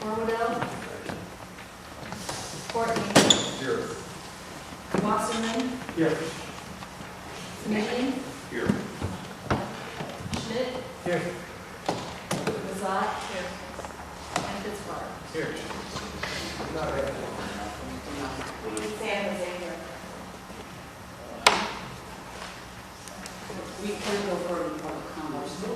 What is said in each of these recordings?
Norwoodell. Courtney. Here. Wasserman. Here. Smitty. Here. Schmidt. Here. Mazat. Here. And Fitzwater. Here. Sam is in here. We can go forward with public comment. So,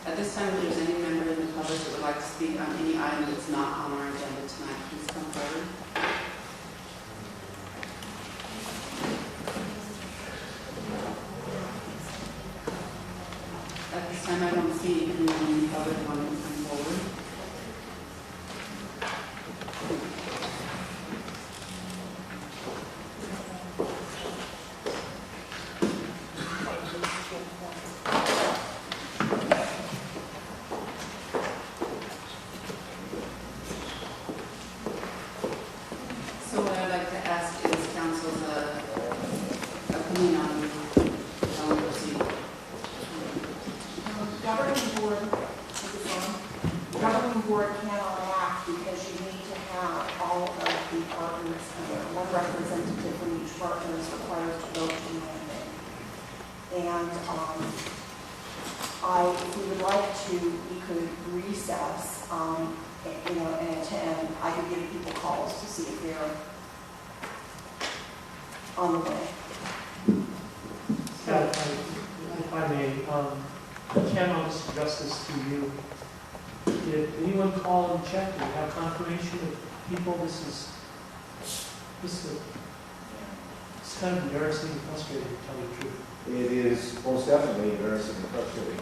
at this time, if there's any member in the public that would like to speak on any item that's not on our agenda tonight, please come forward. At this time, I don't see anyone in the public wanting to come forward. So what I'd like to ask is council's opinion on how we proceed. Governing board, the governing board cannot act because you need to have all of the partners there. One representative from each partner is required to vote to mandate. And if we would like to, we could recess, and attend. I could give people calls to see if they're on the way. Yeah, if I may, Ken, I'll suggest this to you. Did anyone call and check? Do you have confirmation of people? This is it's kind of embarrassing and frustrating, to tell you the truth. It is most definitely embarrassing and frustrating.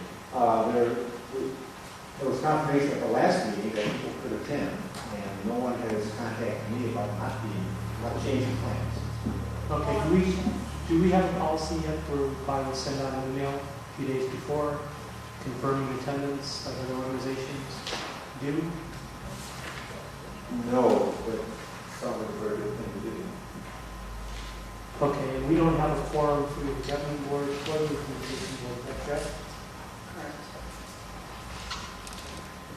There was confirmation at the last meeting that people could attend, and no one has contacted me about not changing plans. Okay, do we have a policy yet whereby we send out an email a few days before confirming attendance like other organizations do? No, but it's probably a very good thing to do. Okay, and we don't have a quorum for the governing board or the implementation board, is that correct? Correct.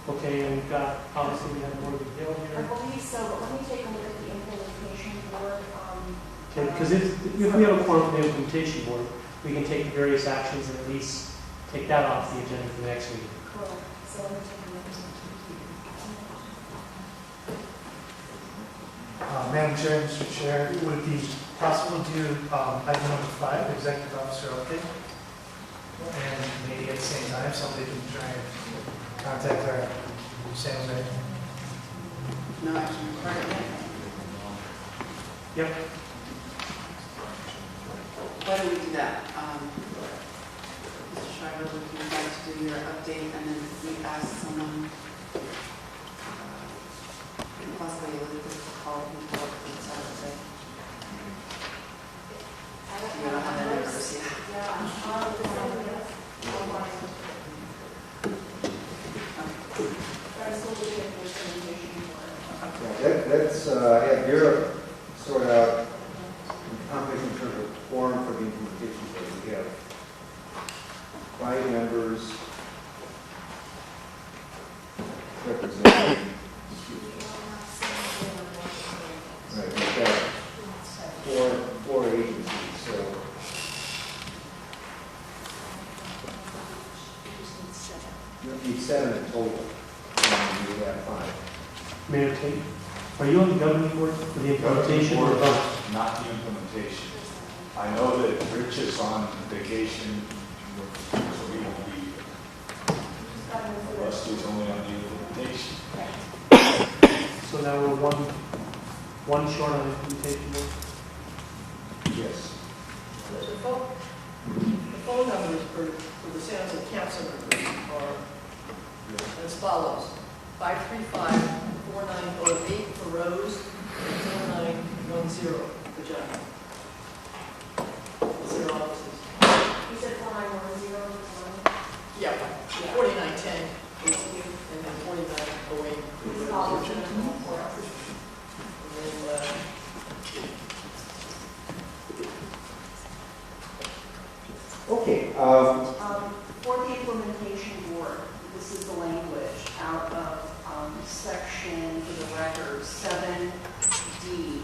Okay, and we've got, obviously we have more of a deal I here. believe so, but let me take a look at the implementation board. Okay, because if we have a quorum for the implementation board, we can take various actions and at least take that off the agenda for the next meeting. Correct. So let me take a look. Madam Chair, Mr. Chair, would it be possible to do item number 5, executive officer update? And maybe at the same time, somebody can try and contact our sales rep. No action required. Yep. Why don't we do that? Mr. Shriver, would you like to do your update and then we ask someone, possibly Elizabeth, to call people up and say, you don't have any numbers yet. Yeah, I'm sure this. Let's have Europe sort out confirmation in terms of forum for the implementation board. We have 5 members representing. Right, we've got four agencies, so. You need 7 in total, and we have 5. Mayor Tate, are you on the governing board for the implementation or both? Not the implementation. I know that Rich is on vacation, so we won't be. Rusty's only on the implementation. So now we're one short on the implementation board? Yes. The phone numbers for the sales and council members are as follows: 535-4908 for Rose, and 0910 for John. That's their offices. You said 4910? Yeah, 4910, and then 4908 for This is Rose. all and the John. for us. And then, Okay. For the implementation board, this is the language out of section for the record, 7D.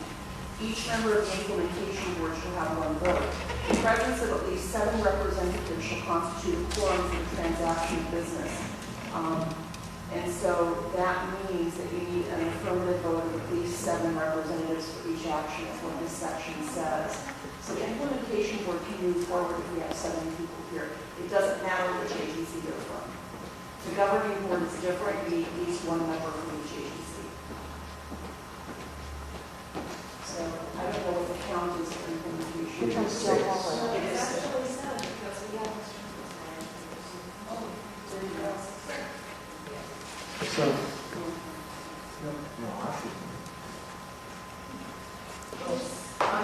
Each member of the implementation board shall have one vote. The presence of at least 7 representatives shall constitute a quorum for the transaction of business. And so that means that you need an affirmative vote of at least 7 representatives for each action, is what this section says. So the implementation board can move forward if we have 7 people here. It doesn't matter which agency they're from. The governing board is different, you need at least 1 member from each agency. So I don't know what the count is for implementation. It is 6. It is Actually, so, because we have. there you go. So, No, I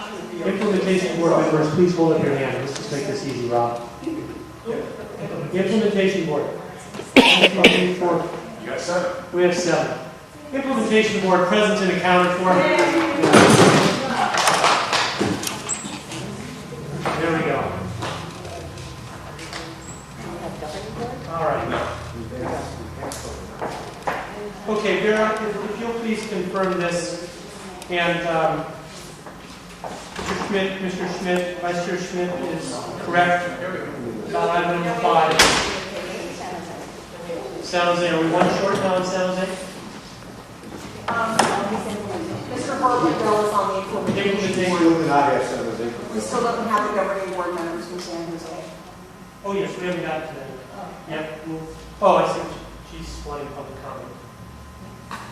should. implementation board members, please hold up your hand. Let's just make this easy, Rob. Implementation board. You got 7? We have 7. Implementation board present and accounted for. There we go. All right. Okay, Vera, if you'll please confirm this, and Mr. Schmidt, Vice Chair Schmidt is correct about item number 5. San Jose, are we one short now in San Jose? Mr. Hartwell is on the implementation Still board. do not have 7. We still don't have the governing board members from San Jose. Oh, yes, we haven't got it today. Yep. Oh, I see. She's wanting public comment.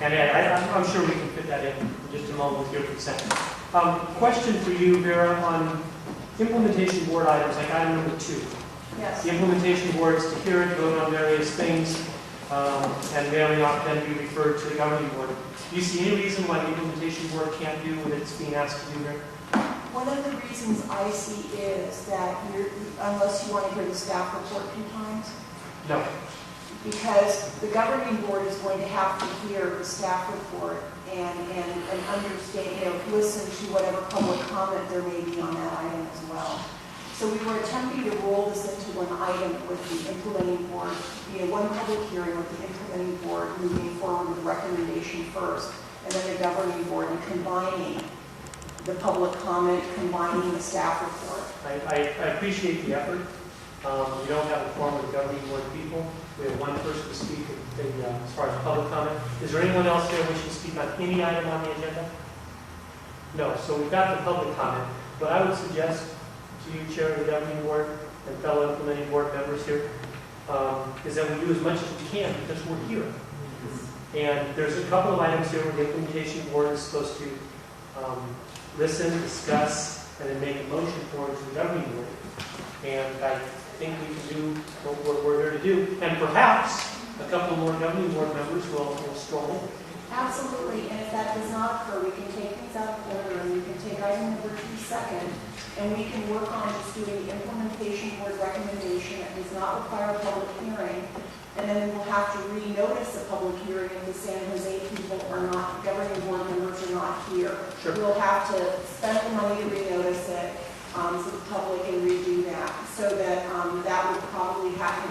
And I'm sure we can fit that in just a moment with your consent. Question for you, Vera, on implementation board items, like item number 2. Yes. The implementation board is to hear it, vote on various things, and may or may not then be referred to the governing board. Do you see any reason why the implementation board can't do what it's being asked to do here? One of the reasons I see is that unless you want to hear the staff report 2 times, No. because the governing board is going to have to hear the staff report and understand, listen to whatever public comment there may be on that item as well. So we were attempting to roll this into one item with the implementing board, one public hearing with the implementing board moving forward with recommendation first, and then the governing board, and combining the public comment, combining the staff report. I appreciate the effort. We don't have a forum of governing board people. We have 1 person to speak as far as public comment. Is there anyone else here wishing to speak on any item on the agenda? No. So we've got the public comment. What I would suggest to you, Chair of the governing board and fellow implementing board members here, is that we do as much as we can because we're here. And there's a couple of items here where the implementation board is supposed to listen, discuss, and then make a motion towards the governing board. And I think we can do what we're here to do. And perhaps a couple more governing board members will stroll in. Absolutely, and if that does not occur, we can take things out of order, and we can take item number 2 second, and we can work on just doing the implementation board recommendation that does not require a public hearing, and then we'll have to renotice a public hearing if the San Jose people are not, governing board members are not here. Sure. We'll have to spend the money to renotice it, so the public can redo that, so that that would probably have to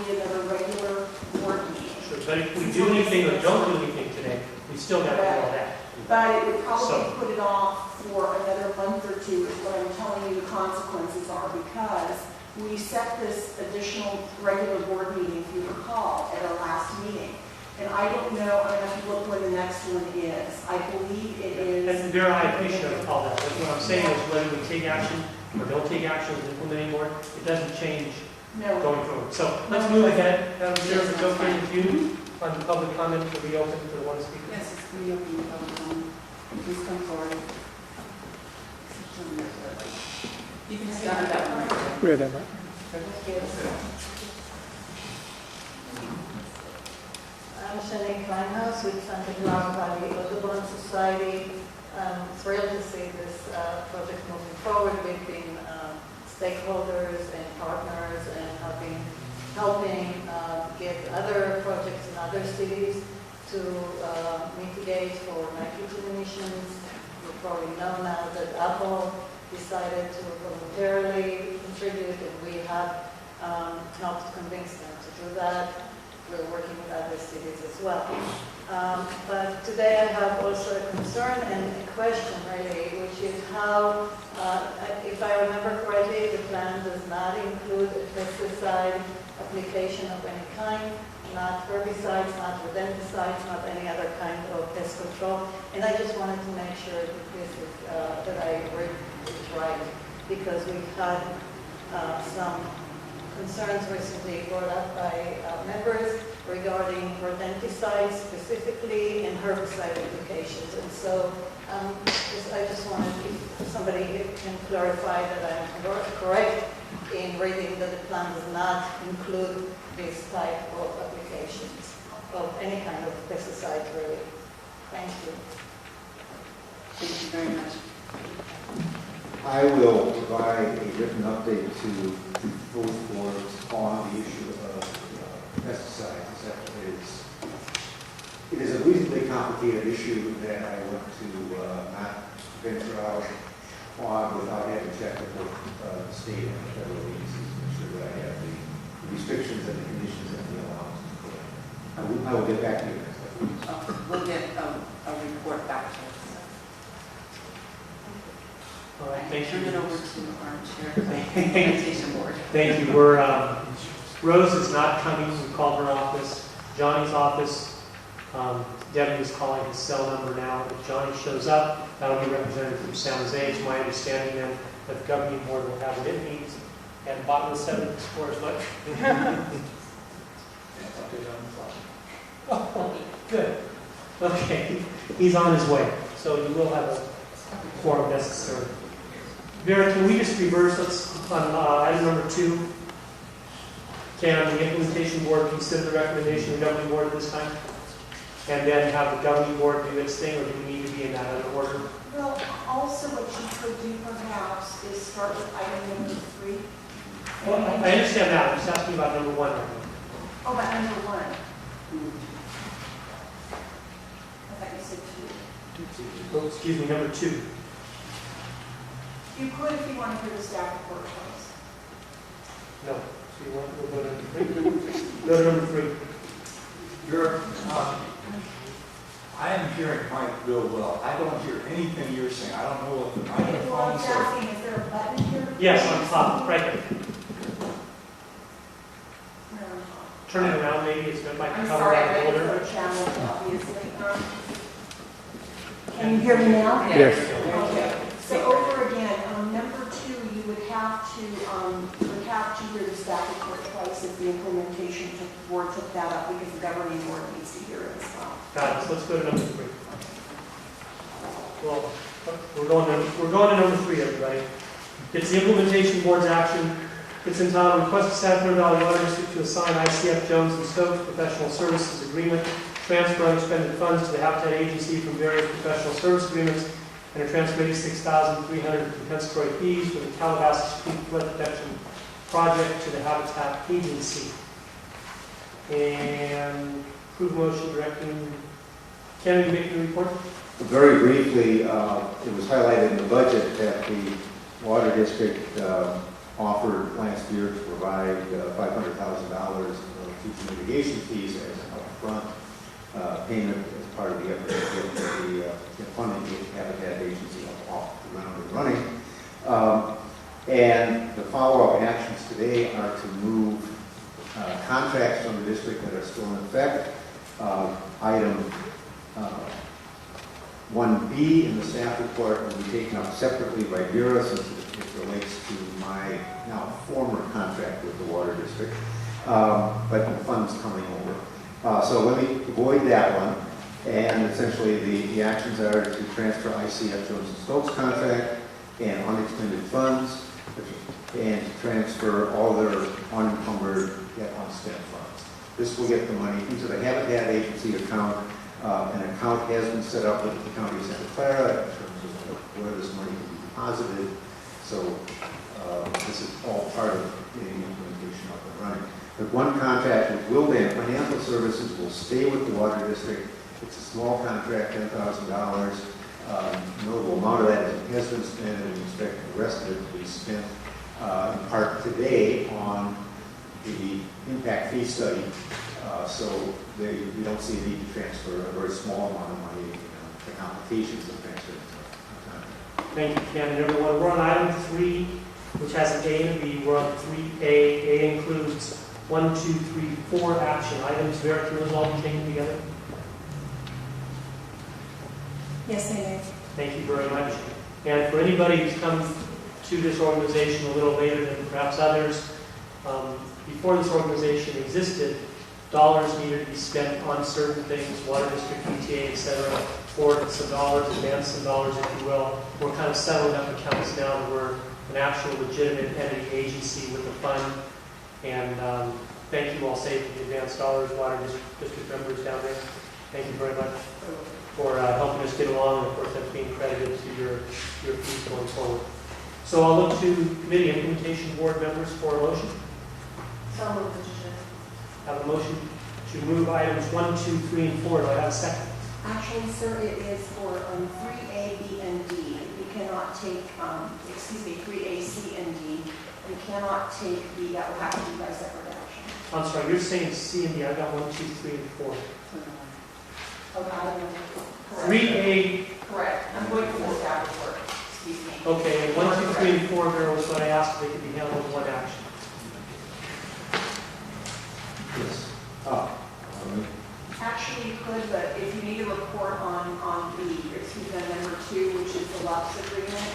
be another regular board meeting. Sure. But if we do anything or don't do anything today, we still got to do all that. But it would probably So- put it off for another month or 2 is what I'm telling you the consequences are, because we set this additional regular board meeting, if you recall, at our last meeting. And I don't know, I'm going to have to look when the next one is. I believe it is. And Vera, I appreciate all that. But what I'm saying is whether we take action or don't take action as an implementing board, it doesn't change No. going forward. So let's move ahead. Madam Chair, if it's okay with you, on the public comment to be open to the one speaker. Yes, it's free open to public comment. Please come forward. You can start that one right there. I'm Shelley Kleinhaus with Santa Clara Valley Audubon Society. I'm thrilled to see this project moving forward. We've been stakeholders and partners and have been helping get other projects in other cities to mitigate for nitrogen emissions. You probably know now that Apple decided to voluntarily contribute, and we have helped convince them to do that. we're working with other cities as well. But today I have also a concern and a question really, which is how, if I remember correctly, the plan does not include a pesticide application of any kind, not herbicides, not rodenticides, not any other kind of pest control. And I just wanted to make sure that this is, that I read this right, because we've had some concerns recently brought up by members regarding rodenticides specifically and herbicide applications. And so I just wanted, if somebody can clarify that I'm correct in reading that the plan does not include this type of applications of any kind of pesticide really. Thank you. Thank you very much. I will provide a written update to both boards on the issue of pesticides. It is a reasonably complicated issue that I want to not venture out on without having checked with the state and the federal agencies to make sure that I have the restrictions and the conditions and the allowances correct. I will get back to you next week. We'll get a report back to us. All right, I thank turn you. it over to our chair of the implementation board. Thank you. Rose is not coming. We called her office. Johnny's office. Debbie is calling his cell number now. If Johnny shows up, that'll be represented from San Jose. It's my understanding then that the governing board will have what it needs. And bottom of the 7th score is what? Oh, good. Okay. He's on his way. So you will have a quorum necessary. Vera, can we just reverse? Let's, on item number 2, can the implementation board consider the recommendation of the governing board at this time? And then have the governing board do its thing, or do we need to be in that other order? Well, also what you could do perhaps is start with item number 3. Well, I understand that. I'm just asking about number 1 right now. Oh, but number 1. I thought you said 2. Oh, excuse me, number 2. You could if you want to hear the staff report first. No. So you want to go to number 3? Go to number 3. I am hearing Mike real well. I don't hear anything you're saying. I don't know what the Well, I'm microphone's just asking, is there a button here? Yes, on top, right there. No. Turn it around, maybe. It's going to I'm cover sorry, I that read folder. the channel, obviously. Can you hear me now? Yes. Okay. So over again, number 2, you would have to hear the staff report twice if the implementation board took that up, because the governing board needs to hear it as well. Got it. So let's go to number 3. Well, we're going to number 3, everybody. It's the implementation board's action. It's entitled Request to San Valley Water District to assign ICF Jones and Stokes professional services agreement, transfer unexpended funds to the Habitat Agency from various professional service agreements, and a transfer $86,300 compensatory fees for the Calabasas Creek Flood Protection Project to the Habitat Agency. And approve motion directing. Ken, you make the report? Very briefly, it was highlighted in the budget that the Water District offered last year to provide $500,000 of future mitigation fees as an upfront payment as part of the effort to get the funding to the Habitat Agency off the ground and running. And the follow-up actions today are to move contracts from the district that are still in effect. Item 1B in the staff report will be taken up separately by Vera since it relates to my now former contract with the Water District, but the funds coming over. So let me avoid that one. And essentially the actions are to transfer ICF Jones and Stokes contract and unexpended funds, and to transfer all their unencumbered yet unspent funds. This will get the money into the Habitat Agency account. An account has been set up with the county of Santa Clara in terms of where this money can be deposited. So this is all part of getting the implementation up and running. The one contract with Wildan Financial Services will stay with the Water District. It's a small contract, $10,000. Notable amount of that has been spent, and we expect the rest of it to be spent in part today on the impact fee study, so we don't see a need to transfer a very small amount of money, the complications of transferring. Thank you, Ken, and everyone. We're on item 3, which has an A and a B. We're on 3A. A includes 1, 2, 3, 4 action items. Vera, can those all be taken together? Yes, I may. Thank you very much. And for anybody who's come to this organization a little later than perhaps others, before this organization existed, dollars needed to be spent on certain things, water district, PTA, etc., forward some dollars, advance some dollars, if you will. We're kind of settling up accounts now that we're an actual legitimate entity agency with a fund. And thank you all, say for the advanced dollars, water district members down there. Thank you very much for helping us get along, and of course that's being credited to your fees going forward. So I'll look to committee implementation board members for a motion. So moved, Mr. Chair. Have a motion to move items 1, 2, 3, and 4. Do I have a second? Actually, sir, it is for 3A, B, and D. We cannot take, 3A, C, and D. We cannot take B. That will have to be by separate action. I'm sorry, you're saying C and D. I've got 1, 2, 3, and 4. Okay, I don't know. Correct. 3A, Correct. I'm going for the staff report. Excuse me. okay, and 1, 2, 3, and 4, Vera, was what I asked if they could be handled in one action. Yes. Actually, you could, but if you need a report on number 2, which is the LUPS agreement,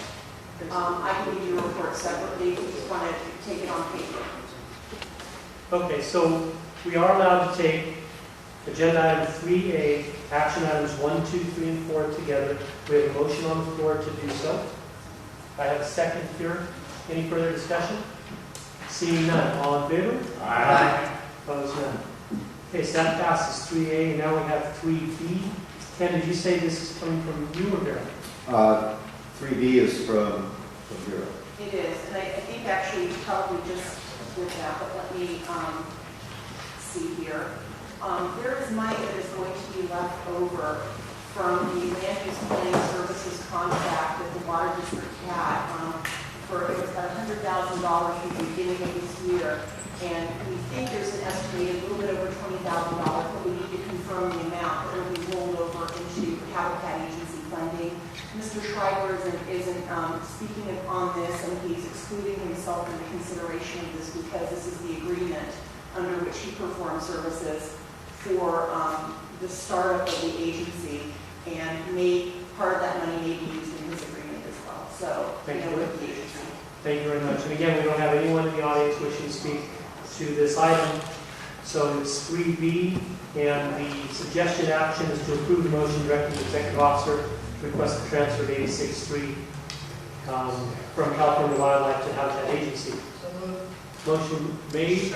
I can give you a report separately if you just want to take it on paper. Okay, so we are allowed to take agenda item 3A, action items 1, 2, 3, and 4 together. We have a motion on the floor to do so. I have a second here. Any further discussion? Seeing none. All in favor? Aye. Opposed, none. Okay, so that passes 3A, and now we have 3B. Ken, did you say this is coming from you or Vera? 3B is from Bureau. It is, and I think actually you probably just did that, but let me see here. There is money that is going to be left over from the land use planning services contract that the water district had. It was about $100,000 from the beginning of this year, and we think there's an estimated little bit over $20,000, but we need to confirm the amount that will be rolled over into Habitat agency funding. Mr. Schreiber isn't speaking on this, and he's excluding himself from the consideration of this because this is the agreement under which he performs services for the startup of the agency, and part of that money may be used in his agreement as well. So, Thank you. with the agency. Thank you very much. And again, we don't have anyone in the audience wishing to speak to this item. So it's 3B, and the suggested action is to approve the motion directing the executive officer to request the transfer of 86.3 from California Wildlife to Habitat Agency. So moved. Motion made.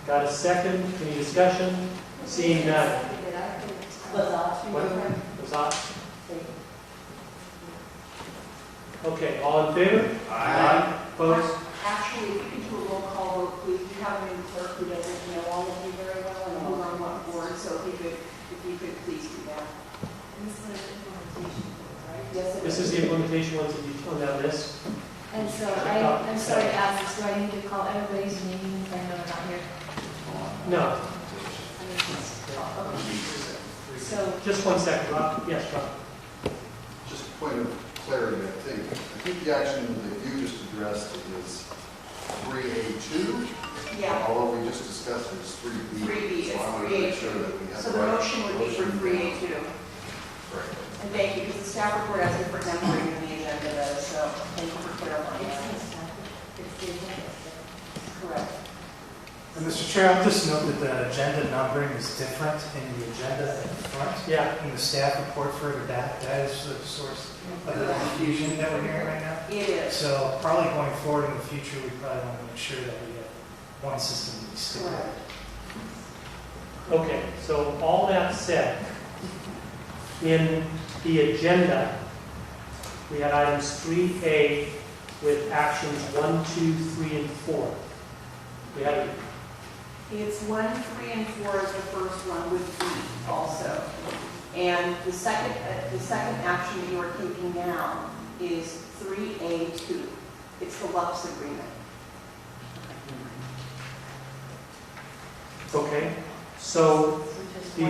Got a second. Any discussion? Seeing none. What? Was that? Okay, all in favor? Aye. Opposed? Actually, if you could do a roll call vote, please. We have a new clerk who doesn't know all of you very well and who's on what board, so if you could please do that. And this is implementation, right? Yes, it This is the implementation ones that you on that list. And so I'm sorry to ask this, do I need to call everybody's name if I know they're not here? No, I mean, okay. So, just 1 second, Rob. Yes, Rob. Just a point of clarity, I think the action that you just addressed is 3A2, Yeah, although we just discussed it was 3B. 3B, So I want to it's make 3A2. sure that we have so the the right motion would be for 3A2. Right. And thank you, because the staff report has different numbering in the agenda though, so thank you for clarifying it's that. the staff, it's the agenda. Correct. And Mr. Chair, I'll just note that the agenda numbering is different in the agenda at the front. Yeah. In the staff report further back, that is the source of the confusion that we're hearing right now. It is. So probably going forward in the future, we probably want to make sure that we have one system to be stick with. Correct. Okay, so all that said, in the agenda, we had items 3A with actions 1, 2, 3, and 4. We had It's 1, 3, and 4 is the first one with B also. And the second action that you are taking now is 3A2. It's the LUPS agreement. Okay, so the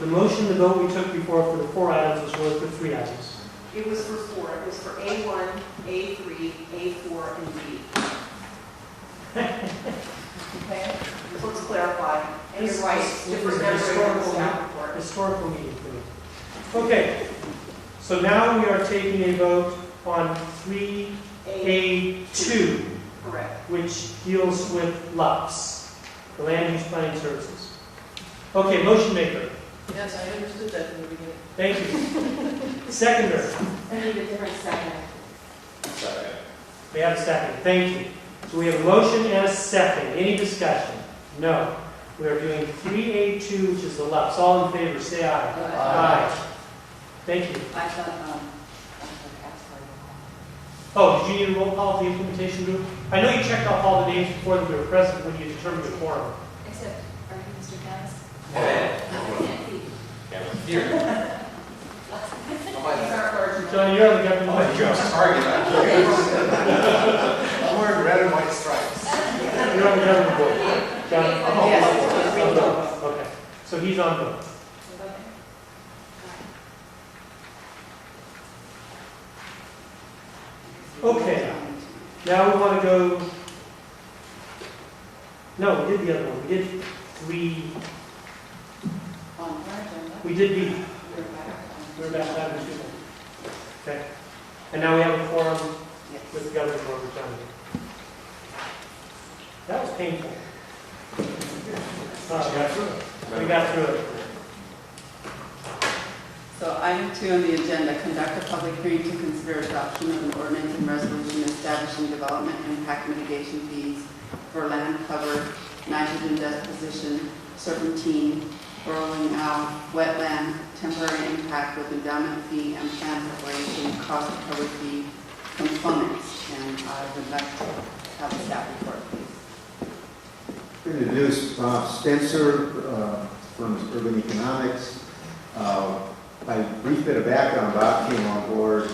motion, the vote we took before for the 4 items was really for 3 items. It was for 4. It was for A1, A3, A4, and B. Okay? So let's clarify. And you're right, it's different numbering in the staff report. Historical meeting for me. Okay, so now we are taking a vote on 3A2, Correct. which deals with LUPS, the Land Use Planning Services. Okay, motion maker. Yes, I understood that from the beginning. Thank you. Seconder. I need a different second. We have a second. Thank you. So we have a motion and a second. Any discussion? No. We are doing 3A2, which is the LUPS. All in favor, say aye. Aye. Thank you. I thought, Oh, did you need a roll call of the implementation group? I know you checked off all the names before that we were present when you determined the quorum. Except, are you Mr. Camus? John, you're on the government. I'm wearing red and white stripes. You're on the government board. John? Yes. Okay. So he's on board. Okay. Now we want to go. No, we did the other one. We did 3. We did B. We're back to item 2. Okay. And now we have a quorum with the government board returning. That was painful. We got through it. So item 2 on the agenda, conduct a public hearing to consider adoption of an ordinance and resolution establishing development impact mitigation fees for land cover, nitrogen deposition, serpentine, rolling out, wetland, temporary impact with endowment fee and plan preparation, cost recovery fee components. And I would like to have a staff report, please. Introduce Bob Spencer from Urban Economics. By a brief bit of background, Bob came on board in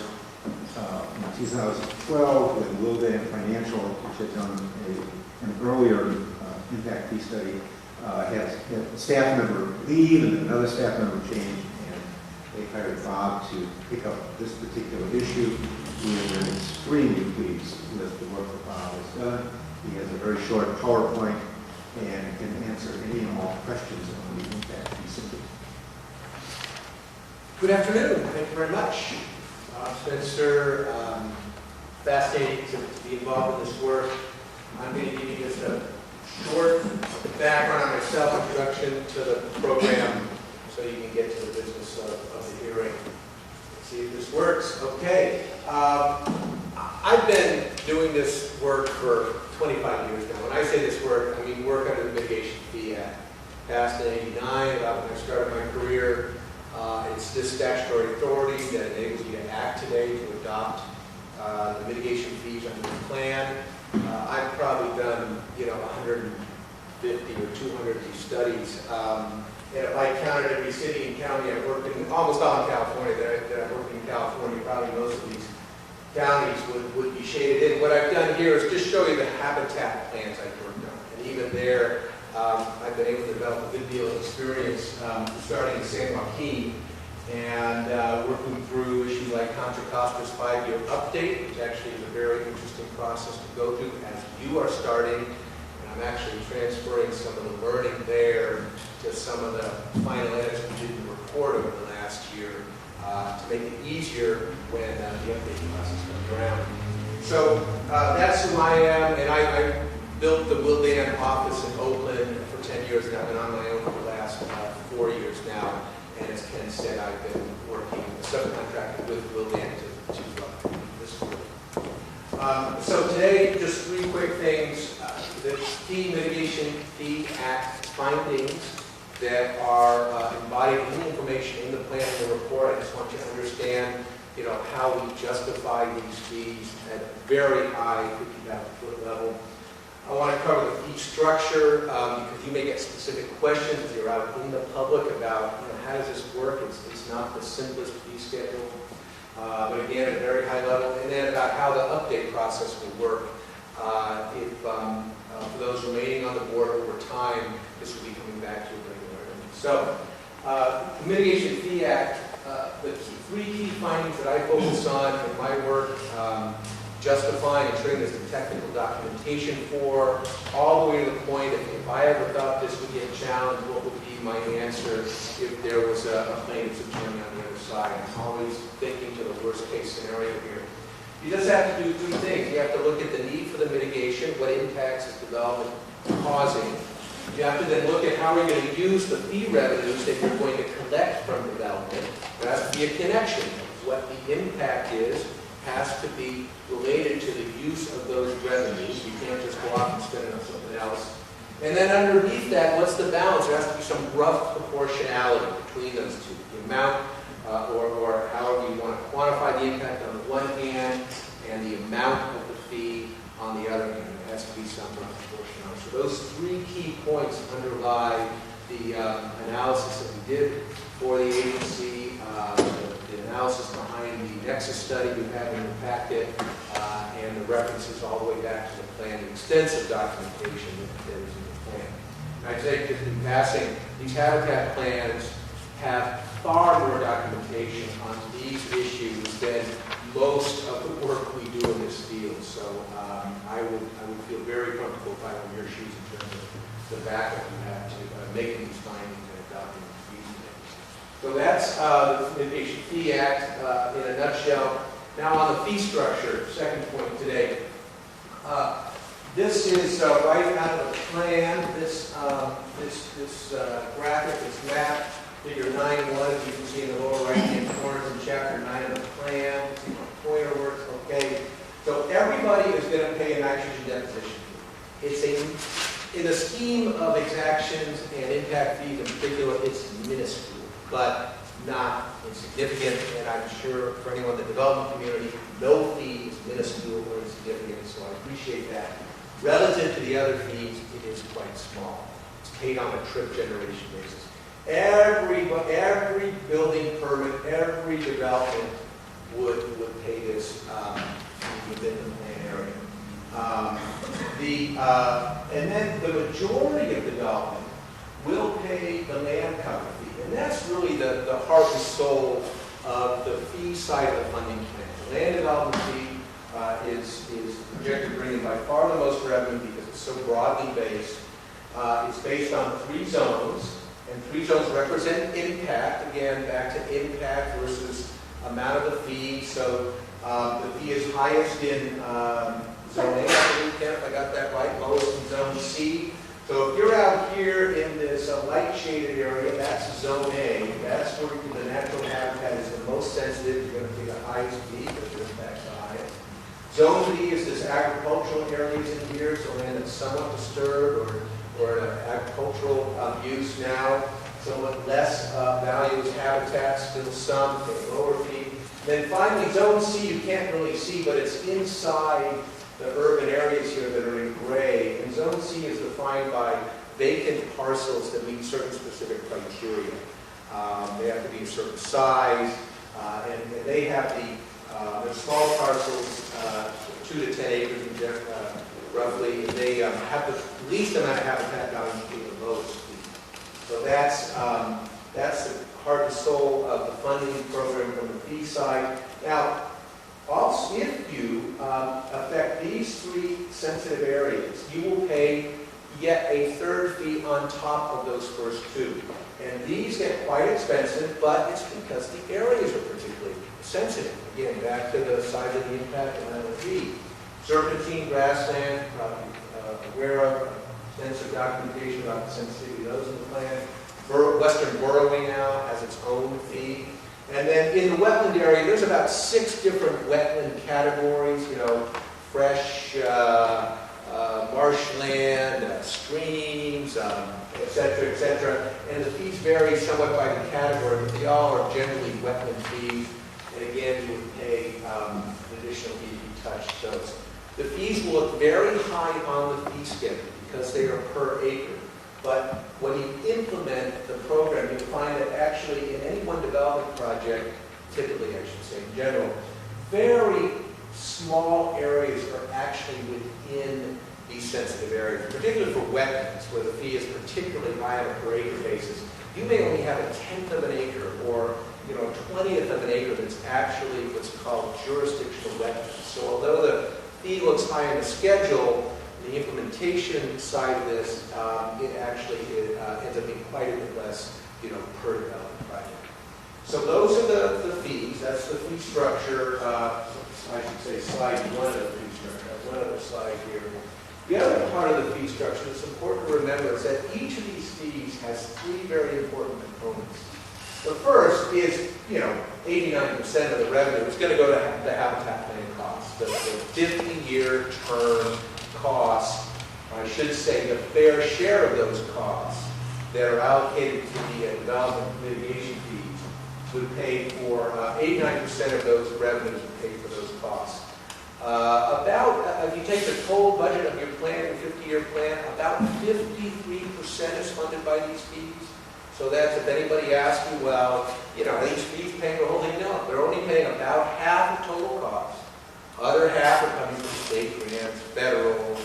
2012 with Wildan Financial, which had done an earlier impact fee study. Had a staff member leave and another staff member change, and they hired Bob to pick up this particular issue. We are extremely pleased with the work that Bob has done. He has a very short PowerPoint and can answer any and all questions on the impact fee system. Good afternoon. Thank you very much. Spencer, fascinating to be involved in this work. I'm going to give you just a short background on myself, introduction to the program, so you can get to the business of the hearing. Let's see if this works. Okay. I've been doing this work for 25 years now. When I say this work, I mean work under the Mitigation Fee Act. Passed in '89, about when I started my career. It's this statutory authority that enables you to act today to adopt the mitigation fees under the plan. I've probably done, 150 or 200 of these studies. And if I counted every city and county I've worked in, almost all in California, that I've worked in California, probably most of these counties would be shaded in. What I've done here is just show you the habitat plans I've worked on. And even there, I've been able to develop a good deal of experience starting in San Joaquin and working through issues like Contra Costa's 5-year update, which actually is a very interesting process to go through as you are starting. And I'm actually transferring some of the learning there to some of the final edits we did in the report over the last year to make it easier when the updating process comes around. So that's who I am, and I built the Wildan office in Oakland for 10 years, and I've been on my own for the last 4 years now. And as Ken said, I've been working subcontracted with Wildan to this work. So today, just 3 quick things. The Fee Mitigation Fee Act findings that are embodied in the information in the plan and the report. I just want you to understand, how we justify these fees at a very high 50,000-foot level. I want to cover the fee structure because you may get specific questions if you're out in the public about how does this work. It's not the simplest fee schedule, but again at a very high level. And then about how the update process will work. For those remaining on the board over time, this will be coming back to regularly. So, the Mitigation Fee Act, the three key findings that I focus on in my work, justifying and triggering this technical documentation for, all the way to the point if I ever thought this would get challenged, what would be my answer if there was a plaintiff's attorney on the other side. I'm always thinking to the worst case scenario here. You just have to do three things. You have to look at the need for the mitigation, what impacts is development causing. You have to then look at how we're going to use the fee revenues that you're going to collect from development. There has to be a connection. What the impact is has to be related to the use of those revenues. You can't just go off and spend it on something else. And then underneath that, what's the balance? There has to be some rough proportionality between those two. The amount, or however you want to quantify the impact on the one hand, and the amount of the fee on the other hand. There has to be some rough proportionality. So those three key points underlie the analysis that we did for the agency, the analysis behind the Nexus study we have in the packet, and the references all the way back to the plan, the extensive documentation that is in the plan. And I think that in passing, these habitat plans have far more documentation on these issues than most of the work we do in this field. So I would feel very comfortable if I were in your shoes in terms of the backup you have to making these findings and adopting these things. So that's the Mitigation Fee Act in a nutshell. Now on the fee structure, second point today. This is right out of the plan. This graphic, this map, figure 9.1, as you can see in the lower right-hand corner in chapter 9 of the plan. See my pointer works, okay. So everybody is going to pay a nitrogen deposition fee. It's in the scheme of exactions and impact fees in particular, it's minuscule, but not insignificant. And I'm sure for anyone in the development community, no fee is minuscule or insignificant, so I appreciate that. Relative to the other fees, it is quite small. It's paid on a trip generation basis. Every building permit, every development would pay this within the plan area. And then the majority of development will pay the land cover fee. And that's really the heart and soul of the fee side of the funding plan. The land development fee is projected to bring in by far the most revenue because it's so broadly based. It's based on 3 zones, and 3 zones represent impact. Again, back to impact versus amount of the fee. So the fee is highest in Zone A, I believe, Ken, if I got that right, lowest in Zone C. So if you're out here in this light shaded area, that's Zone A. That's where the natural habitat is the most sensitive. You're going to pay the highest fee because your impact's the highest. Zone B is this agricultural areas in here, so land that's somewhat disturbed or an agricultural use now. Somewhat less value as habitat, still some, pay a lower fee. Then finally, Zone C you can't really see, but it's inside the urban areas here that are in gray. And Zone C is defined by vacant parcels that meet certain specific criteria. They have to be a certain size, and they have they're small parcels, 2 to 10 acres roughly. They have the least amount of habitat value to be the lowest fee. So that's the heart and soul of the funding program from the fee side. Now, also, if you affect these 3 sensitive areas, you will pay yet a 3rd fee on top of those first 2. And these get quite expensive, but it's because the areas are particularly sensitive. Again, back to the size of the impact and the fee. Serpentine grassland, probably aware of, extensive documentation about the sensitivity of those in the plan. Western burrowing now has its own fee. And then in the wetland area, there's about 6 different wetland categories, fresh, marshland, streams, et cetera, and the fees vary somewhat by the category, but they all are generally wetland fees. And again, you would pay an additional fee if you touch those. The fees will look very high on the fee schedule because they are per acre. But when you implement the program, you'll find that actually in any one development project, typically I should say in general, very small areas are actually within fee-sensitive areas, particularly for wetlands, where the fee is particularly high on a per acre basis. You may only have 1/10 of an acre or 1/20th of an acre that's actually what's called jurisdictional wetlands. So although the fee looks high on the schedule, the implementation side of this, it actually ends up being quite a bit less, per development project. So those are the fees. That's the fee structure. I should say slide one of the fee structure. I have one other slide here. The other part of the fee structure that's important to remember is that each of these fees has three very important components. The first is, 89% of the revenue is going to go to the habitat plan costs, the 50-year term costs. I should say the fair share of those costs that are allocated to the development mitigation fees would pay for 89% of those revenues would pay for those costs. If you take the total budget of your plan, your 50-year plan, about 53% is funded by these fees. So that's, if anybody asks you, well, are these fees paying the whole thing? No, they're only paying about half the total cost. Other half are coming from state grants, federal,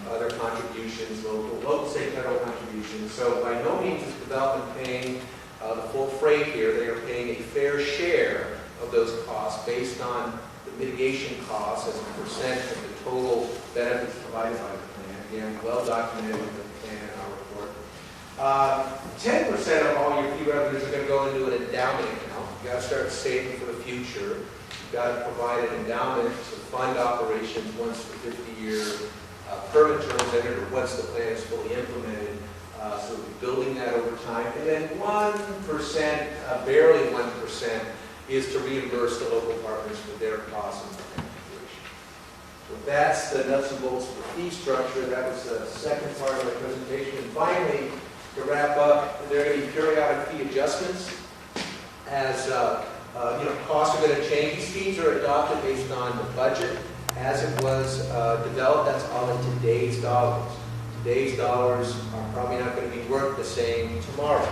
other contributions, local, state, federal contributions. So by no means is development paying the full freight here. They are paying a fair share of those costs based on the mitigation costs as a percent of the total benefits provided by the plan. Again, well documented in the plan and our report. 10% of all your fee revenues are going to go into an endowment account. You've got to start saving for the future. You've got to provide an endowment to fund operations once the 50-year permit terms entered, or once the plan is fully implemented. So we're building that over time. And then 1%, barely 1%, is to reimburse the local partners for their costs and configuration. So that's the nuts and bolts of the fee structure. That was the second part of my presentation. And finally, to wrap up, there are going to be periodic fee adjustments as costs are going to change. These fees are adopted based on the budget as it was developed. That's all in today's dollars. Today's dollars are probably not going to be worth the same tomorrow.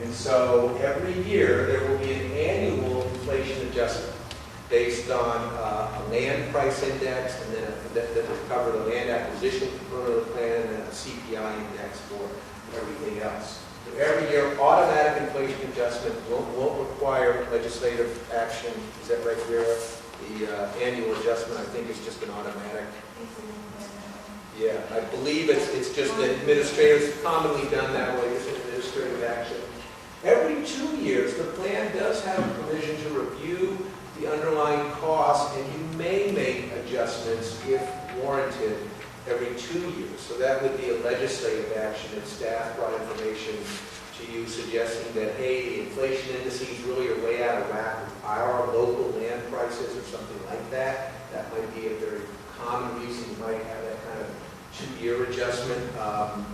And so every year there will be an annual inflation adjustment based on a land price index, and then that will cover the land acquisition component of the plan, and then a CPI index for everything else. So every year, automatic inflation adjustment won't require legislative action. Is that right, Vera? The annual adjustment, I think, is just an automatic. Yeah, I believe it's just that administrators commonly done that way. It's an administrative action. Every 2 years, the plan does have a provision to review the underlying costs, and you may make adjustments if warranted every 2 years. So that would be a legislative action if staff brought information to you suggesting that, hey, the inflation indices really are way out of whack with our local land prices or something like that. That might be a very common reason you might have that kind of 2-year adjustment.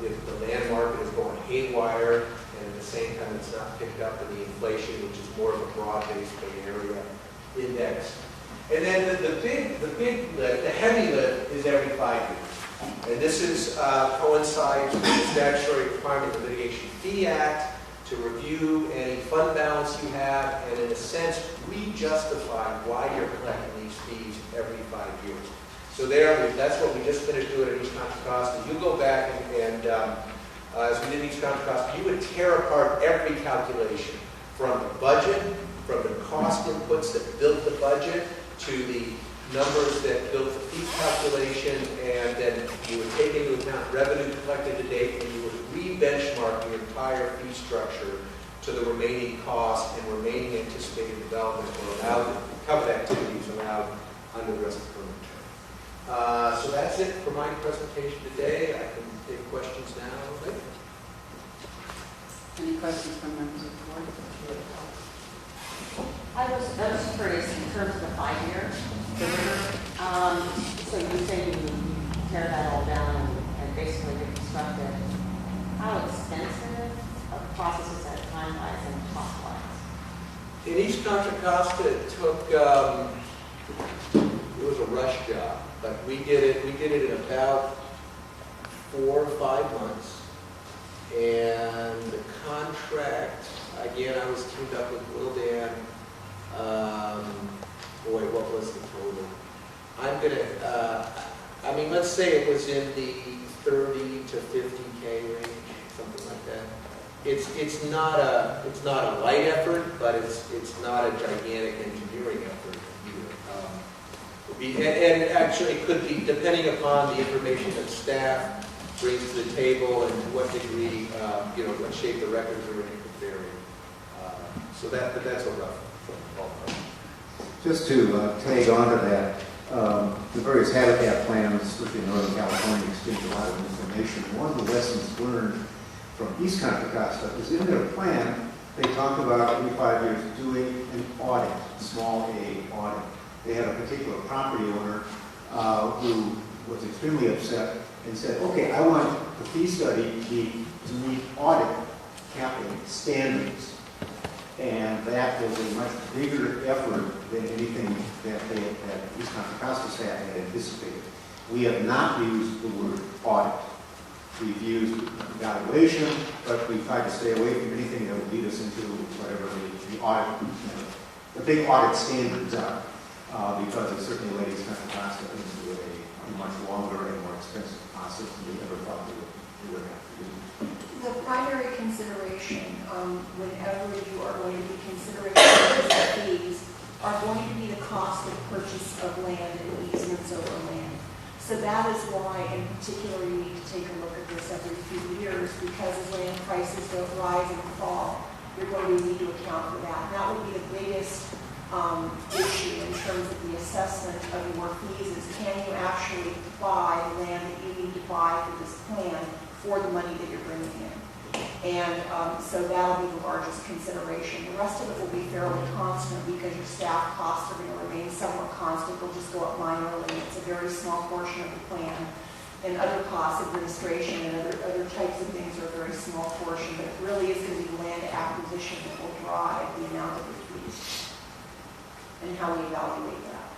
If the land market is going haywire, and at the same time it's not picked up in the inflation, which is more of a broad-based Bay Area index. And then the big lift, the heavy lift, is every 5 years. And this is coincides with the statutory requirement of the Mitigation Fee Act to review any fund balance you have and, in a sense, re-justify why you're collecting these fees every 5 years. So that's what we just finished doing at East Contra Costa. You go back and as we did East Contra Costa, you would tear apart every calculation from the budget, from the cost inputs that built the budget, to the numbers that built the fee calculation, and then you would take into account revenue collected to date, and you would re-benchmark your entire fee structure to the remaining costs and remaining anticipated development or allowed covered activities allowed under the rest of the permit term. So that's it for my presentation today. I can take questions now or later. Any questions from members of the board? I was curious in terms of the 5 years. So you say you tear that all down and basically reconstruct it. How extensive a process is that time-wise and cost-wise? In East Contra Costa, it took, it was a rush job, but we did it in about 4 or 5 months. And the contract, again, I was teamed up with Will Dan. Boy, what was the total? I'm gonna, I mean, let's say it was in the 30 to 50K range, something like that. It's not a light effort, but it's not a gigantic engineering effort either. And actually, it could be, depending upon the information that staff brings to the table and to what degree, what shape the records are in, it could vary. But that's a rough ballpark. Just to tag on to that, the various habitat plans within Northern California exchange a lot of information. One of the lessons learned from East Contra Costa is in their plan, they talk about every 5 years doing an audit, small A audit. They had a particular property owner who was extremely upset and said, okay, I want the fee study to meet audit capital standards. And that was a much bigger effort than anything that East Contra Costa staff had anticipated. We have not used the word audit. We've used evaluation, but we've tried to stay away from anything that would lead us into whatever the audit, the big audit standards are, because it certainly led East Contra Costa into a much longer and more expensive process than we ever thought we would have to do. The primary consideration, whenever you are going to be considering the fees, are going to be the cost of purchase of land and easements over land. So that is why, in particular, you need to take a look at this every few years, because as land prices don't rise and fall, you're going to need to account for that. And that would be the biggest issue in terms of the assessment of your fees is, can you actually buy the land that you need to buy for this plan for the money that you're bringing in? And so that'll be the largest consideration. The rest of it will be fairly constant because your staff costs are going to remain somewhat constant. They'll just go up minorly. It's a very small portion of the plan. And other costs, administration and other types of things are a very small portion, but it really is going to be land acquisition that will drive the amount of the fees and how we evaluate that.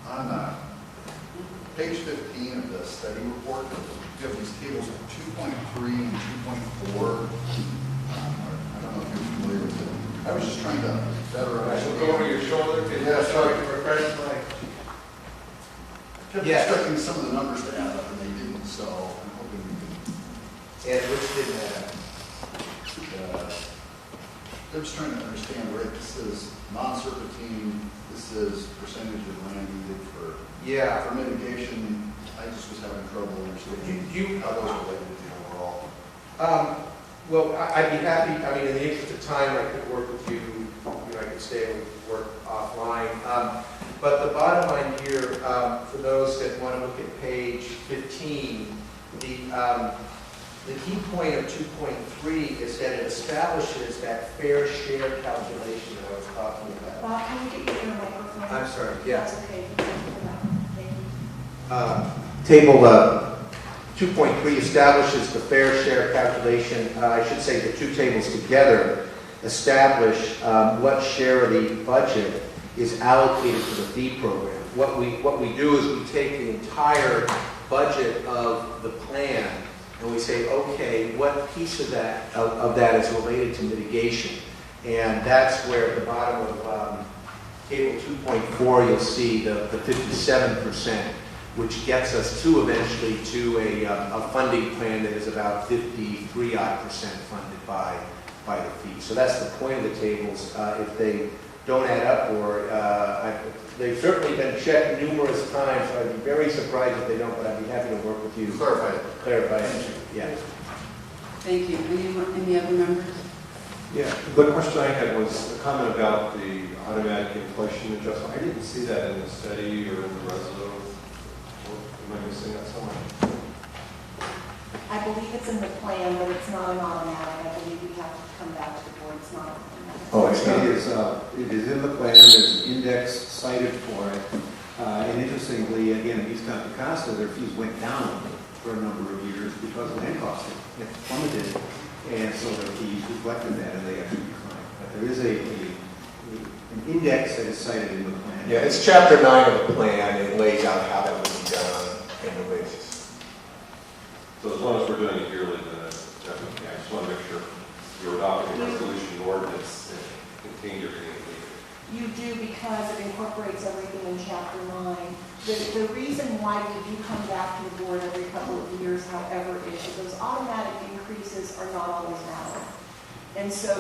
On page 15 of the study report, you have these tables of 2.3 and 2.4. I don't know if you're familiar with it. I was just trying to better understand. Look over your shoulder. Yeah, sorry. Refresh my. I kept Yes. expecting some of the numbers to add up, and they didn't, so I'm hoping we can. And which didn't add? I'm just trying to understand, right, this is non-serpentine, this is percentage of land needed for mitigation. I just was having trouble understanding how those related to the overall. Well, I'd be happy, I mean, in the interest of time, I could work with you, I could stay and work offline. But the bottom line here, for those that want to look at page 15, the key point of 2.3 is that it establishes that fair share calculation that I was talking about. Bob, can you get your microphone? I'm sorry, yeah. That's okay. Thank you. Table 2.3 establishes the fair share calculation. I should say the two tables together establish what share of the budget is allocated to the fee program. What we do is we take the entire budget of the plan and we say, okay, what piece of that is related to mitigation? And that's where at the bottom of table 2.4 you'll see the 57%, which gets us to eventually to a funding plan that is about 53-odd% funded by the fee. So that's the point of the tables. If they don't add up, or they've certainly been checked numerous times, so I'd be very surprised if they don't, but I'd be happy to work with you. Clarify it. Yeah. Thank you. Any other members? Yeah, the question I had was a comment about the automatic inflation adjustment. I didn't see that in the study or in the reso. Am I missing that somewhere? I believe it's in the plan, but it's not an automatic. I believe we have to come back to the board. It's not. Oh, it is in the plan. There's an index cited for it. And interestingly, again, in East Contra Costa, their fees went down for a number of years because land costs had plummeted. And so their fees reflected that, and they actually declined. But there is an index that is cited in the plan. Yeah, it's chapter 9 of the plan. It lays out how that would be done on an annual basis. So as long as we're doing it yearly, then definitely. I just want to make sure you're adopting a resolution ordinance and continue your You do because it incorporates everything in chapter 9. The reason why we do come back to the board every couple of years, however, is that those automatic increases are not always valid. And so,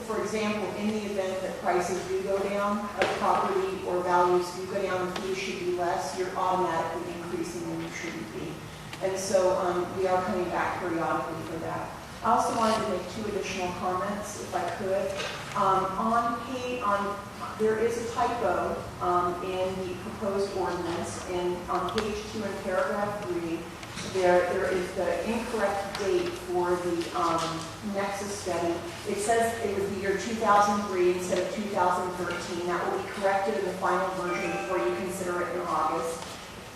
for example, in the event that prices do go down of property or values do go down and fees should be less, you're automatically increasing when you shouldn't be. And so we are coming back periodically for that. I also wanted to make 2 additional comments, if I could. There is a typo in the proposed ordinance. On page 2 in paragraph 3, there is the incorrect date for the Nexus study. It says it was the year 2003 instead of 2013. That will be corrected in the final version before you consider it in August.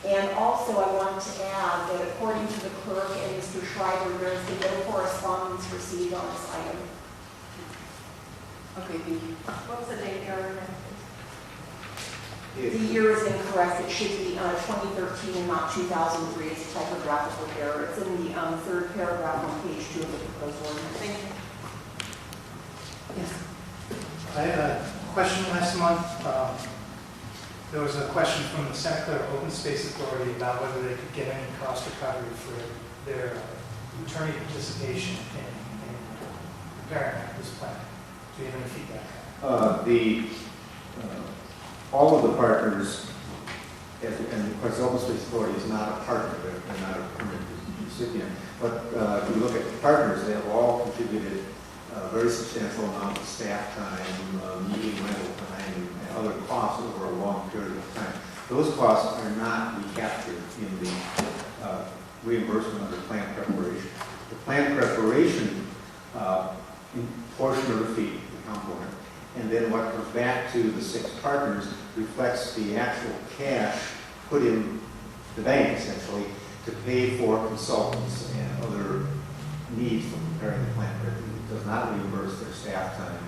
And also, I wanted to add that according to the clerk and Mr. Schreiber, there has been no correspondence received on this item. Okay, thank you. What was the date error? The year is incorrect. It should be 2013 and not 2003. It's a typographical error. It's in the 3rd paragraph on page 2 of the proposed ordinance. Thank you. Yes. I had a question last month. There was a question from the Santa Clara Open Space Authority about whether they could get any cost recovery for their attorney participation in preparing this plan. Do you have any feedback? All of the partners, and of course, the Open Space Authority is not a partner, they're not a permanent recipient, but if you look at the partners, they have all contributed a very substantial amount of staff time, meeting rental time, and other costs over a long period of time. Those costs are not recaptured in the reimbursement under plan preparation. The plan preparation portion of the fee, the component, and then what comes back to the 6 partners reflects the actual cash put in the bank, essentially, to pay for consultants and other needs for preparing the plan. It does not reimburse their staff time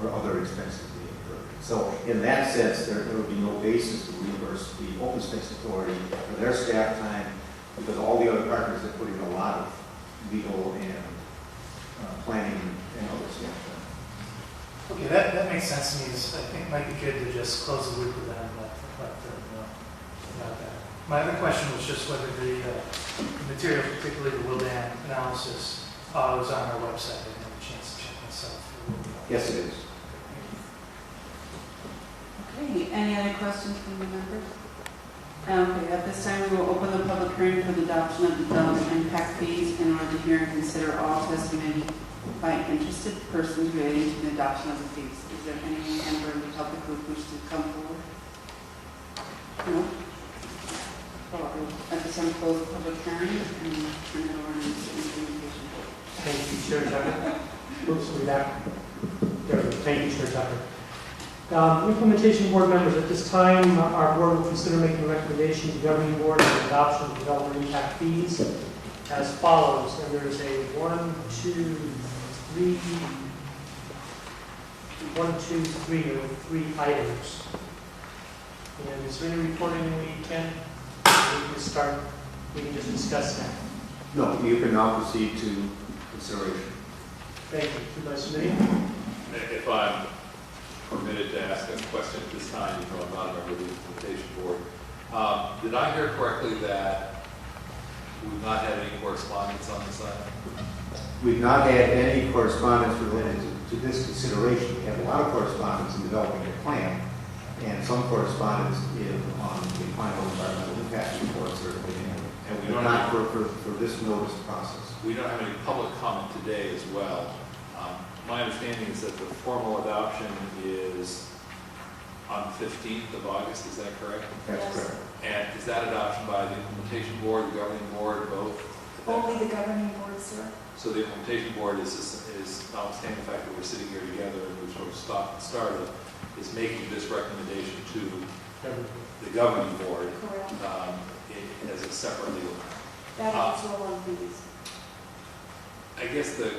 or other expenses they incur. So in that sense, there would be no basis to reimburse the Open Space Authority for their staff time, because all the other partners have put in a lot of legal and planning and other staff time. Okay, that makes sense to me. I think it might be good to just close the loop with them and let them know about that. My other question was just whether the material, particularly the Wildan analysis, was on our website. I didn't have a chance to check myself. Yes, it is. Okay, any other questions from the members? Okay, at this time we will open the public hearing for the adoption of development impact fees in order to hear and consider all testimony by interested persons relating to the adoption of the fees. Is there any member of the public who wishes to come forward? No? At this time, close the public hearing and turn it over to the implementation board. Thank you, Chair Tucker. Oops, we're back. There we go. Thank you, Chair Tucker. Implementation board members, at this time, our board will consider making a recommendation to the governing board on the adoption of development impact fees as follows. And there is a 1, 2, 3, or 3 items. And is there any reporting we can start? We can just discuss that. No, you can now proceed to consideration. Thank you. Supervisor Lee? If I'm permitted to ask a question at this time, even though I'm not a member of the implementation board, did I hear correctly that we've not had any correspondence on this item? We've not had any correspondence related to this consideration. We have a lot of correspondence in developing a plan, and some correspondence on the final environmental impact report, certainly, and we don't not for this notice process. We don't have any public comment today as well. My understanding is that the formal adoption is on the 15th of August, is that correct? That's correct. And is that adoption by the implementation board, the governing board, both? Only the governing board, sir. So the implementation board is notwithstanding the fact that we're sitting here together and we've sort of stopped and started, is making this recommendation to the governing board as a separate legal matter. That is all on fees. I guess the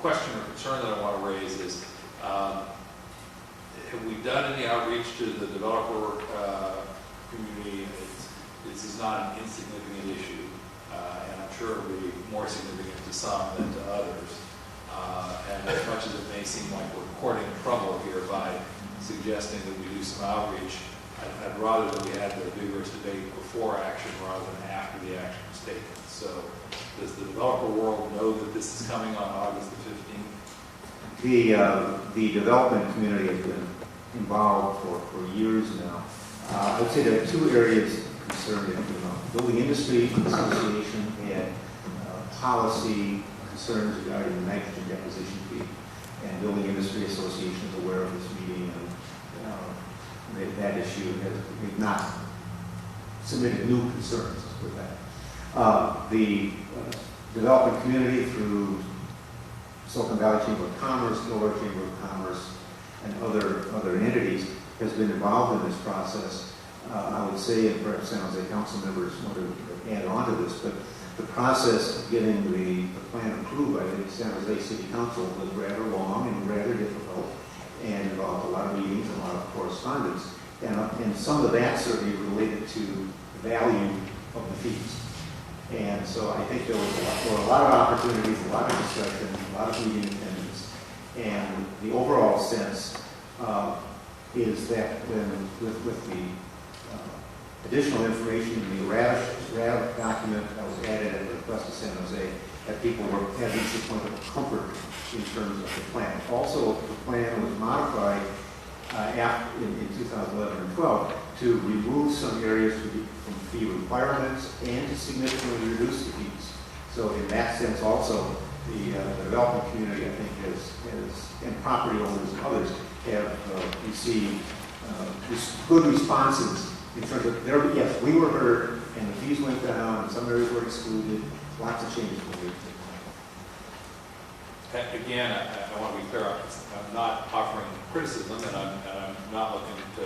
question or concern that I want to raise is, have we done any outreach to the developer community? This is not an insignificant issue, and I'm sure it will be more significant to some than to others. And as much as it may seem like we're courting trouble here by suggesting that we do some outreach. I'd rather that we had the vigorous debate before action rather than after the action was taken. So does the developer world know that this is coming on August the 15th? The development community has been involved for years now. I would say there are two areas of concern. Building Industry Association had policy concerns regarding the nitrogen deposition fee, and Building Industry Association is aware of this meeting, and that issue we've not submitted new concerns with that. The development community through Silicon Valley Chamber of Commerce, Delaware Chamber of Commerce, and other entities has been involved in this process. I would say, and perhaps San Jose council members want to add on to this, but the process of getting the plan approved by the San Jose City Council was rather long and rather difficult, and involved a lot of meetings and a lot of correspondence. And some of that certainly related to the value of the fees. And so I think there were a lot of opportunities, a lot of discussion, a lot of meeting attendance. And the overall sense is that with the additional information in the RAV document that was added at the request of San Jose, that people were at least a point of comfort in terms of the plan. Also, the plan was modified in 2011 and 12 to remove some areas from fee requirements and to significantly reduce the fees. So in that sense also, the development community, I think, and property owners and others have received good responses in terms of yes, we were heard and the fees went down and some areas were excluded, lots of changes were made. Again, I want to be clear, I'm not offering criticism, and I'm not looking to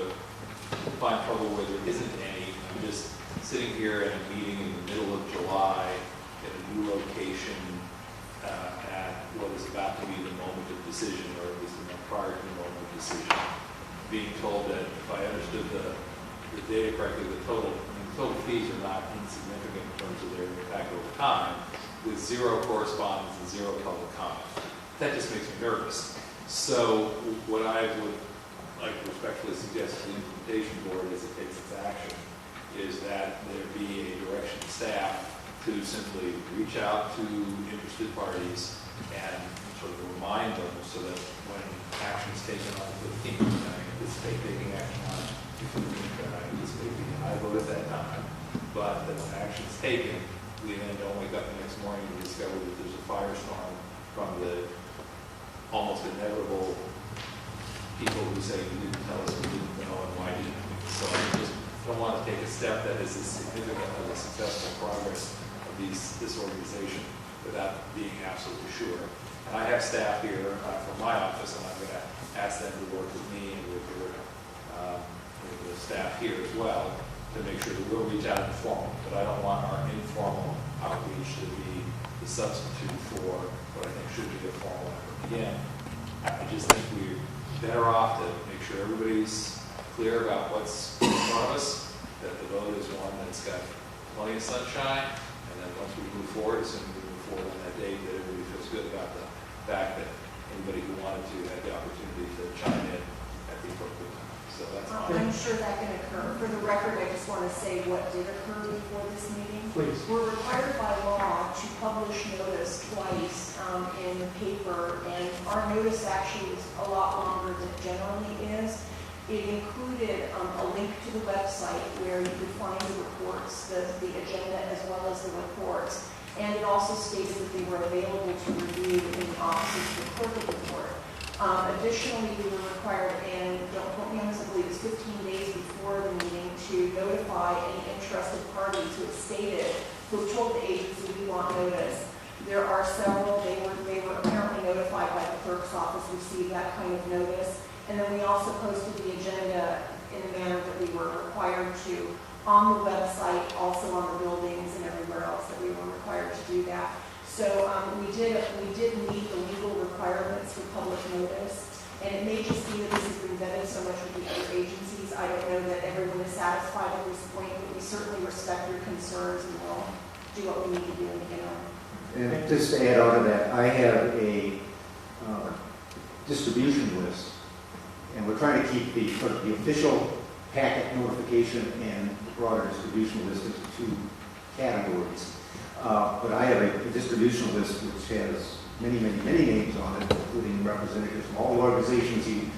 find trouble where there isn't any. I'm just sitting here at a meeting in the middle of July at a new location at what is about to be the moment of decision, or at least prior to the moment of decision, being told that if I understood the data correctly, the total fees are not insignificant in terms of their impact over time, with zero correspondence and zero public comment. That just makes me nervous. So what I would like to respectfully suggest to the implementation board as it takes its action is that there be a direction to staff to simply reach out to interested parties and sort of remind them so that when action is taken on the 15th, and I anticipate taking action on the 15th, and I anticipate being an aye vote at that time, but that when action is taken, we then don't wake up the next morning and discover that there's a firestorm from the almost inevitable people who say, you didn't tell us, we didn't know, and why didn't we? So I just don't want to take a step that is as significant as the successful progress of this organization without being absolutely sure. And I have staff here from my office, and I'm going to ask them to work with me and with the staff here as well to make sure that we'll reach out informally. But I don't want our informal outreach to be the substitute for what I think should be a formal effort. Again, I just think we're better off to make sure everybody's clear about what's in front of us, that the vote is one that's got plenty of sunshine, and then once we move forward, as soon as we move forward on that date, that everybody feels good about the fact that anybody who wanted to had the opportunity to chime in at the appropriate time. So that's fine. I'm sure that can occur. For the record, I just want to say what did occur before this meeting. Please. We're required by law to publish notice twice in the paper, and our notice actually is a lot longer than it generally is. It included a link to the website where you could find the reports, the agenda as well as the reports. And it also stated that they were available to review in the office of the clerk of the court. Additionally, we were required, and don't quote me on this, I believe it's 15 days before the meeting, to notify any interested parties who have stated, who have told the agency we want notice. There are several. They were apparently notified by the clerk's office, received that kind of notice. And then we also posted the agenda in the manner that we were required to on the website, also on the buildings and everywhere else that we were required to do that. So we did meet the legal requirements for public notice, and it may just be that this has been vetted so much with the other agencies. I don't know that everyone is satisfied at this point, but we certainly respect your concerns and will do what we need to do in the interim. And just to add on to that, I have a distribution list And we're trying to keep the sort of the official packet notification and broader distribution list into two categories. But I have a distribution list which has many names on it, including representatives from all the organizations you've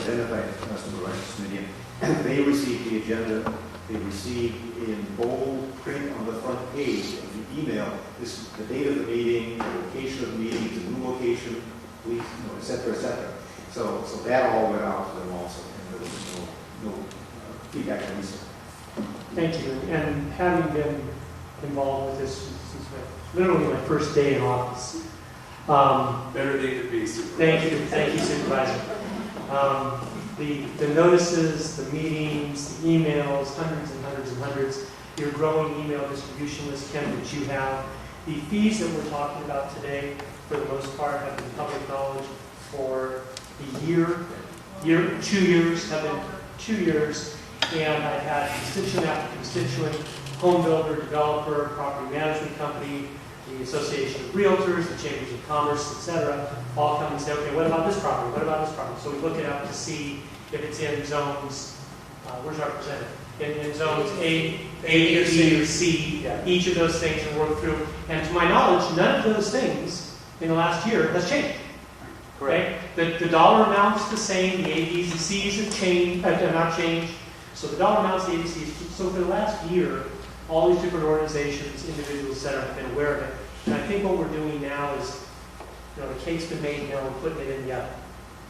identified at the Customer Rights Committee. And they receive the agenda. They receive in bold print on the front page of the email this the date of the meeting, the location of the meeting, the new location, please, et cetera, et cetera. So that all went out to them also, and there was no feedback on this. Thank you. And having been involved with this since literally my first day in office. Better day to be, Supervisor. Thank you, Supervisor. The notices, the meetings, the emails, hundreds, your growing email distribution list, Ken, that you have. The fees that we're talking about today, for the most part, have been public knowledge for a year, 2 years, have been 2 years, and I've had constituent after constituent, home builder, developer, property management company, the Association of Realtors, the Chambers of Commerce, etc., all come and say, okay, what about this property? What about this property? So we look it up to see if it's in zones, where's our representative? In zones A, B, or C, each of those things are worked through. And to my knowledge, none of those things in the last year has changed. Correct. Okay? The dollar amount's the same, the ABs and Cs have changed, have not changed. So the dollar amounts, the ABCs, so for the last year, all these different organizations, individuals, et cetera, have been aware of it. And I think what we're doing now is, the cake's been made, now we're putting it in the oven,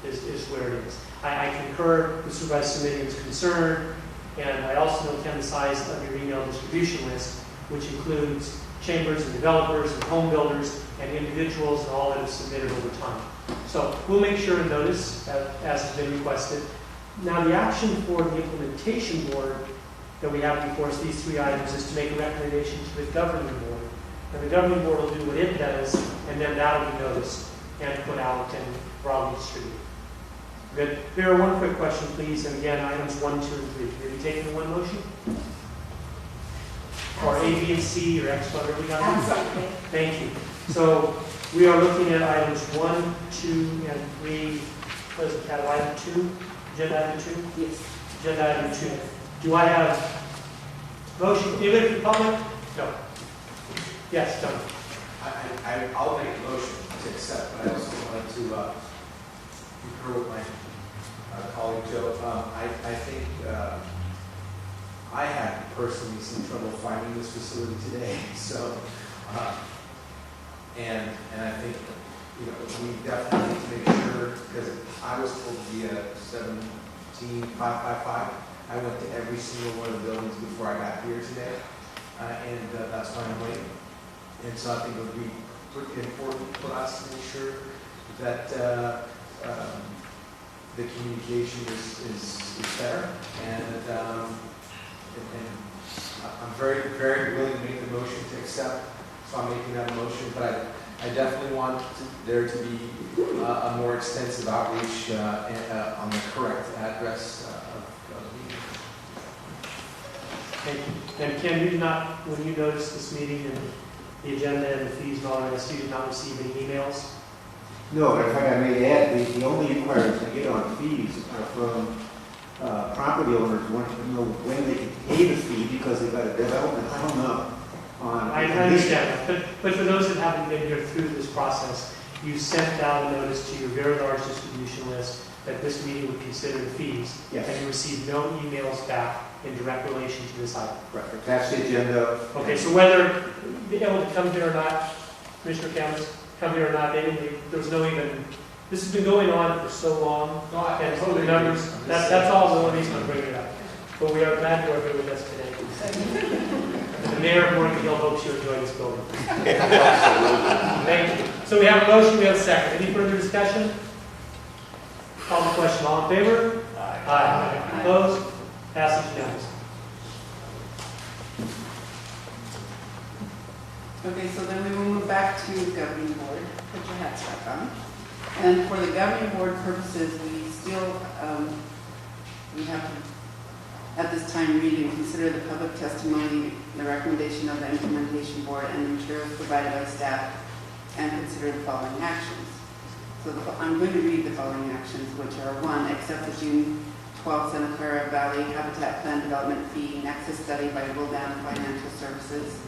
is where it is. I concur with Supervisor Simonian's concern, and I also know, Ken, the size of your email distribution list, which includes chambers and developers and home builders and individuals and all that is submitted over time. So we'll make sure and notice, as has been requested. Now, the action for the implementation board that we have before us, these 3 items, is to make a recommendation to the governing board. And the governing board will do what it does, and then that'll be noticed and put out and broadly distributed. Good. Vera, one quick question, please. And again, items 1, 2, and 3. Are you taking one motion? Or A, B, and C, or X, whatever we got? Absolutely. Thank you. So we are looking at items 1, 2, and 3. What is it, Kat? Item 2? Agenda item 2? Yes. Agenda item 2. Do I have motion? Anybody from the public? No. Yes, John. I'll make a motion to accept, but I also wanted to concur with my colleague Joe. I think I had personally some trouble finding this facility today, so and I think we definitely need to make sure, because I was told to be at 17555. I went to every single one of the buildings before I got here today, and that's why I'm late. And so I think it would be pretty important for us to make sure that the communication is better. And I'm very willing to make the motion to accept, so I'm making that motion. But I definitely want there to be a more extensive outreach on the correct address of the meeting. Thank you. And Ken, you did not, when you noticed this meeting and the agenda and the fees and all that, you did not receive any emails? No, but if I may add, the only inquiries I get on fees are from property owners wanting to know when they can pay the fee because they've got a development hung up on. I understand that, but for those that haven't been here through this process, you sent out a notice to your very large distribution list that this meeting would consider the fees, Yes. and you received no emails back in direct relation to this item. Right, that's the agenda. Okay, so whether they're able to come here or not, Commissioner Campbell, come here or not, there was no even, this has been going on for so long, and so the numbers, that's all the only reason I'm bringing it up. But we are glad you are here with us today. The mayor of Morgan Hill hopes you enjoy this building. Thank you. So we have a motion, we have a second. Any further discussion? Call the question. All in favor? Aye. Aye. Opposed? Passes unanimously. Okay, so then we will move back to governing board. Put your hats back on. And for the governing board purposes, we still, we have to, at this time, read and consider the public testimony, the recommendation of the implementation board, and the materials provided by staff, and consider the following actions. So I'm going to read the following actions, which are: 1, accept the June 12th Santa Clara Valley Habitat Plan Development Fee Nexus Study by Wildan Financial Services.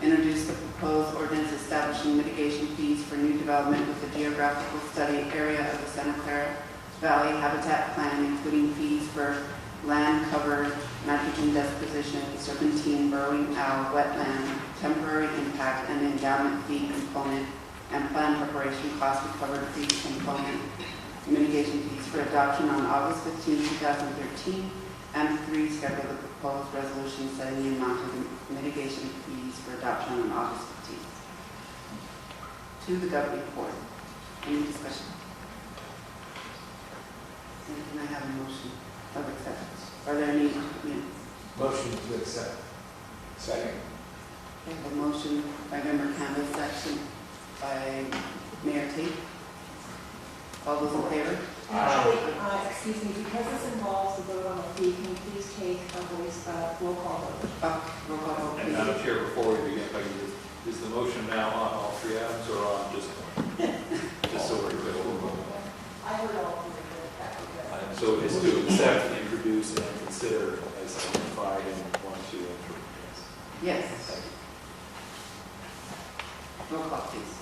Introduce the proposed ordinance establishing mitigation fees for new development with the geographical study area of the Santa Clara Valley Habitat Plan, including fees for land cover, nitrogen deposition, serpentine, burrowing owl, wetland, temporary impact, and endowment fee component, and plan preparation cost recovered fee component, mitigation fees for adoption on August 15, 2013, and 3, schedule the proposed resolution setting the amount of mitigation fees for adoption on August 15th. To the governing board. Any discussion? And can I have a motion of acceptance? Are there any amendments? Motion to accept. Second. I have a motion by Member Campbell, second by Mayor Tate. All those in favor? Actually, excuse me, because this involves the vote on the fee, can you please take a voice, roll call vote? Roll call vote, And please. Madam Chair, before we begin, if I can is the motion now on all 3 items or on just one? Just so we're clear. I heard all of them. So it's to accept, introduce, and consider as identified in 1, 2, and 3. Yes. Roll call, please.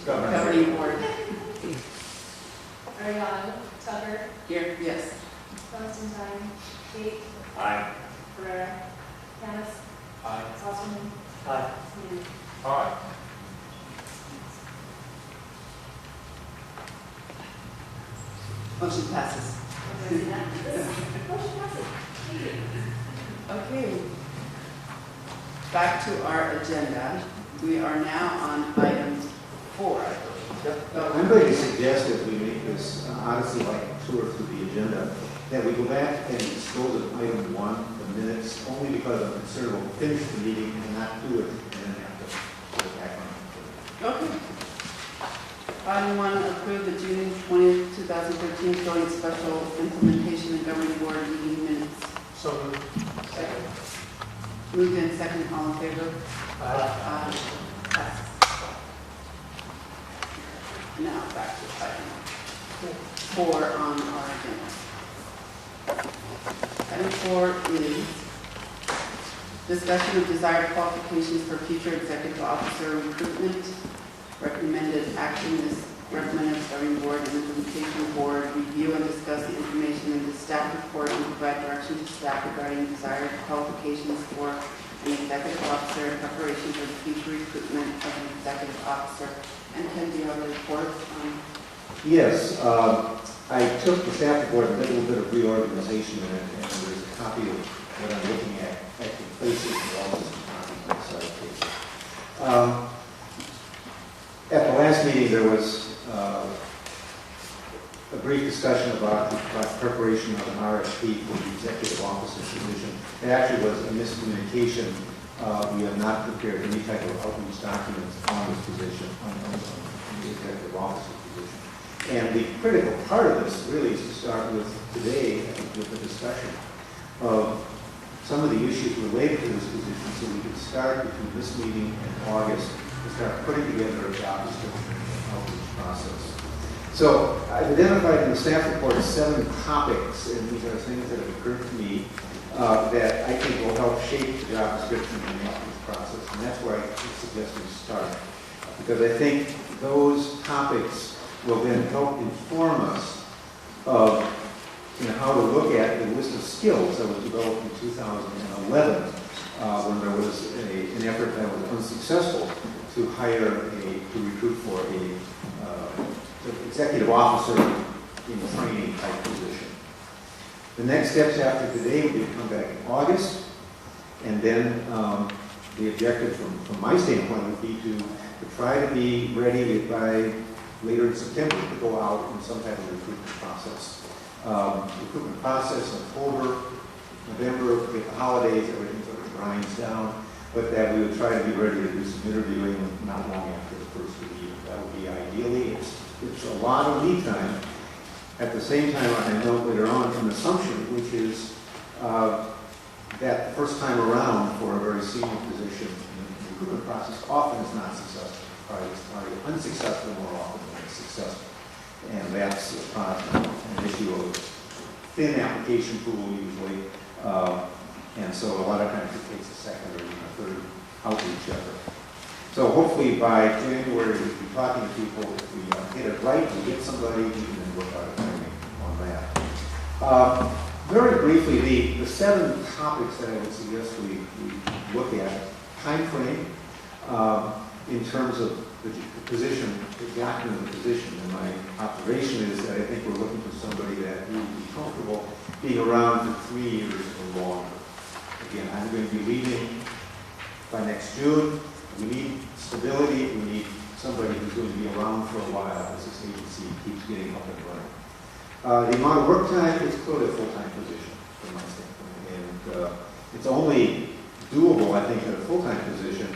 Governing board. Ariana, Tucker, Here, yes. Constantine, Kate, Aye. Clara, Dennis, Aye. Wasserman, Aye. Sneed. All right. Motion passes. Okay. Back to our agenda. We are now on item 4, I believe. I'm going to suggest that we make this honestly like a tour through the agenda, that we go back and dispose of item 1, the minutes, only because I'm concerned we'll finish the meeting and not do it, and then have to go back on it. Okay. Item 1, approve the June 20th, 2013 joint special implementation and governing board meeting minutes. So moved. Second. Moved in second, all in favor? Aye. Passes. Now back to item 4 on our agenda. Item 4 is discussion of desired qualifications for future executive officer recruitment. Recommended action is recommended the governing board and implementation board review and discuss the information in the staff report and provide direction to staff regarding desired qualifications for an executive officer in preparation for the future recruitment of an executive officer. And Ken, do you have a report on? Yes, I took the staff report and did a little bit of reorganization in it, and there's a copy of what I'm looking at the places and also some copies on the side pages. At the last meeting, there was a brief discussion about preparation of an RFP for the executive officer position. It actually was a miscommunication. We have not prepared any type of outreach documents on this position, on the executive officer position. And the critical part of this really is to start with today, with the discussion of some of the issues related to this position, so we can start between this meeting and August to start putting together a job description and outreach process. So I've identified in the staff report 7 topics, and these are things that have occurred to me that I think will help shape the job description and the outreach process, and that's where I suggest we start. Because I think those topics will then help inform us of how to look at the list of skills that was developed in 2011 when there was an effort that was unsuccessful to to recruit for a executive officer in training type position. The next steps after today will be to come back in August, and then the objective from my standpoint would be to try to be ready by later in September to go out in some type of recruitment process. Recruitment process, October, November, with the holidays, everything sort of grinds down, but that we would try to be ready to do some interviewing not long after the first of the year. That would be ideally. It's a lot of lead time. At the same time, I note later on an assumption, which is that the first time around for a very senior position in the recruitment process often is not successful. are unsuccessful more often than successful. And that's an issue of thin application pool usually. And so a lot of times it takes a second or even a third outreach effort. So hopefully by January we'll be talking to people. If we get it right, we get somebody, we can then work out a timing on that. Very briefly, the 7 topics that I would suggest we look at: time frame, in terms of the position, the document of the position. And my observation is that I think we're looking for somebody that will be comfortable being around for 3 years or longer. Again, I'm going to be leaving by next June. We need stability. We need somebody who's going to be around for a while as this agency keeps getting up and running. The amount of work time is clearly a full-time position from my standpoint. And it's only doable, I think, at a full-time position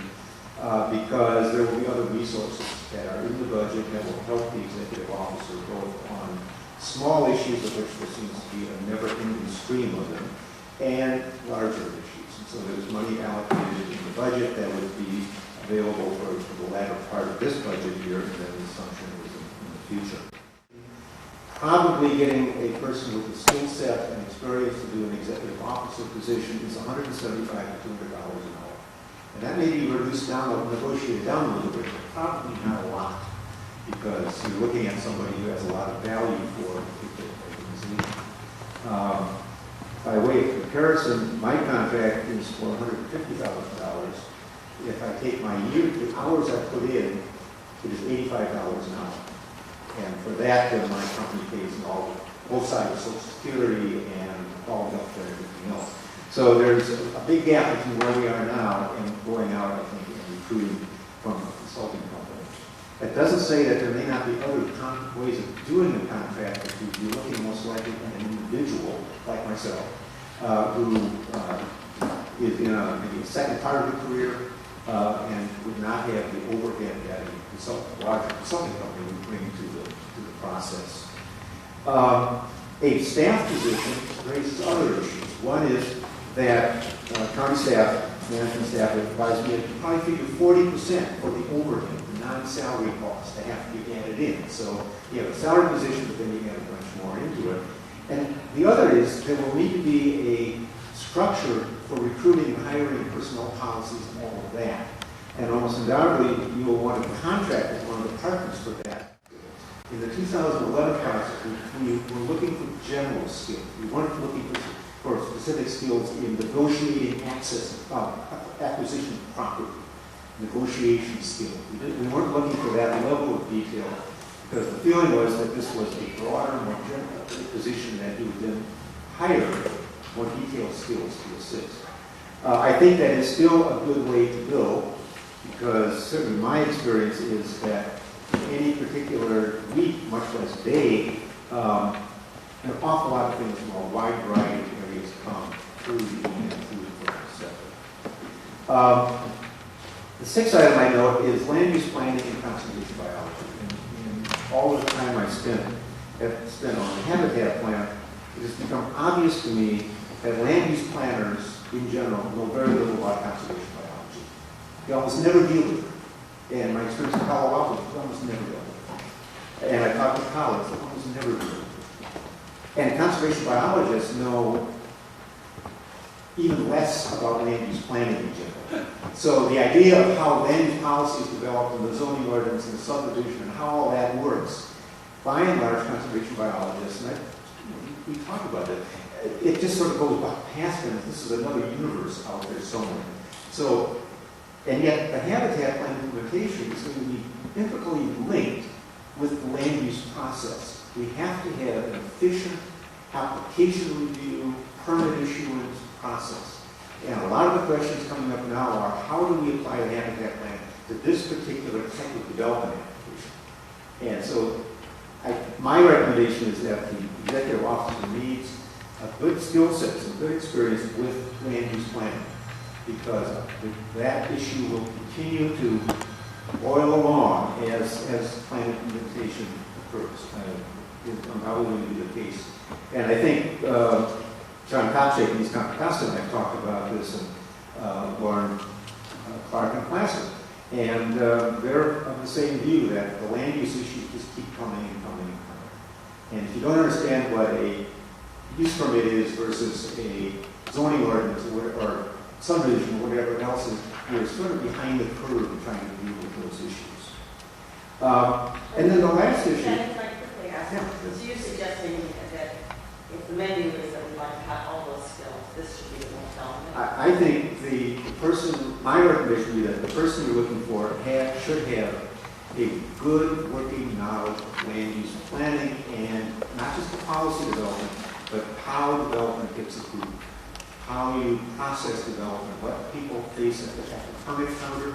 because there will be other resources that are in the budget that will help the executive officer both on small issues, of which there seems to be a never-ending stream of them, and larger issues. And so there's money allocated in the budget that would be available for the latter part of this budget year, and then the assumption is in the future. Probably getting a person with a skill set and experience to do an executive officer position is $175 to $200 an hour. And that may be reduced down, or negotiated down a little bit, but probably not a lot, because you're looking at somebody who has a lot of value for a particular organization. By way of comparison, my contract is for $150,000. If I take my the hours I put in, it is $85 an hour. And for that, then my company pays both sides of Social Security and all the health care and everything else. So there's a big gap between where we are now and going out, I think, and recruiting from a consulting company. That doesn't say that there may not be other ways of doing the contract, but you'd be looking most likely at an individual like myself who is in maybe a second part of the career and would not have the overhead that a larger consulting company would bring to the process. A staff position raises other issues. One is that county staff, management staff, advise me to probably figure 40% for the overhead, the non-salary costs that have to be added in. So you have a salary position, but then you add a bunch more into it. And the other is there will need to be a structure for recruiting and hiring, personnel policies, and all of that. And almost undoubtedly, you will want to contract with one of the partners for that. In the 2011 process, we were looking for general skills. We weren't looking for specific skills in negotiating acquisition of property, negotiation skills. We weren't looking for that level of detail because the feeling was that this was a broader, more general position that you would then hire more detailed skills to assist. I think that is still a good way to go because certainly my experience is that any particular week, much less day, an awful lot of things from a wide variety of areas come through the sector. The sixth item I note is land use planning and conservation biology. And all of the time I spent on the habitat plan, it has become obvious to me that land use planners in general know very little about conservation biology. They almost never deal with it. And my experience in Palo Alto, they almost never deal with it. And I talked to colleagues, they almost never deal with it. And conservation biologists know even less about land use planning in general. So the idea of how land use policy is developed and the zoning ordinance and the subdivision and how all that works, by and large, conservation biologists, and we talk about it, it just sort of goes past them. This is another universe out there somewhere. So, and yet the habitat plan implementation is going to be intricately linked with the land use process. We have to have an efficient application review, permit issuance process. And a lot of the questions coming up now are how do we apply the habitat plan to this particular type of development application? And so my recommendation is that the executive officer needs a good skill set, some good experience with land use planning, because that issue will continue to boil along as plan implementation occurs. Probably going to be the case. And I think John Kopchak and East Contra Costa and I talked about this, and Lauren Clark and Placer. And they're of the same view that the land use issues just keep coming and coming and coming. And if you don't understand what a use permit is versus a zoning ordinance or subdivision or whatever else is, you're sort of behind the curve in trying to deal with those issues. And then the last issue. Can I quickly ask, so you're suggesting that if the menu is that we like to have all those skills, this should be the most element? I think the person, my recommendation would be that the person you're looking for should have a good working knowledge of land use planning and not just the policy development, but how development gets approved, how you process development, what people face at the permit counter,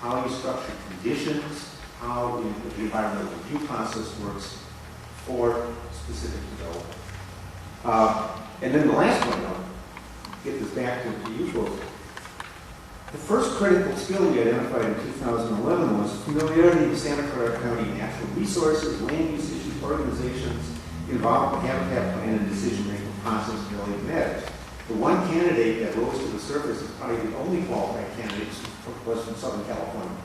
how you structure conditions, how the environmental review process works for specific development. And then the last one, I'll get this back to you folks. The first critical skill we identified in 2011 was familiarity with Santa Clara County natural resources, land use issues, organizations involved in the habitat plan and decision-making process related matters. The one candidate that rose to the surface is probably the only qualified candidate was from Southern California.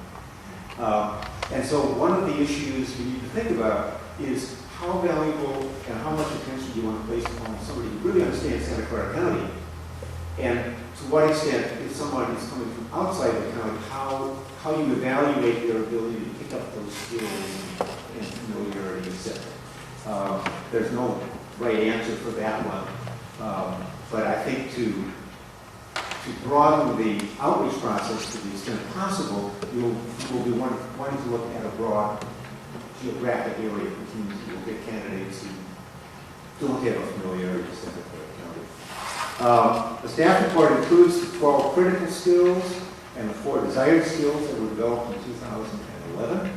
And so one of the issues we need to think about is how valuable and how much attention do you want to place on somebody who really understands Santa Clara County, and to what extent, if someone is coming from outside the county, how you evaluate their ability to pick up those skills and familiarity, etc. There's no right answer for that one, but I think to broaden the outreach process to the extent possible, you will be wanting to look at a broad geographic area of the community. You'll get candidates who don't have a familiarity with Santa Clara County. The staff report includes the 12 critical skills and the 4 desired skills that were developed in 2011.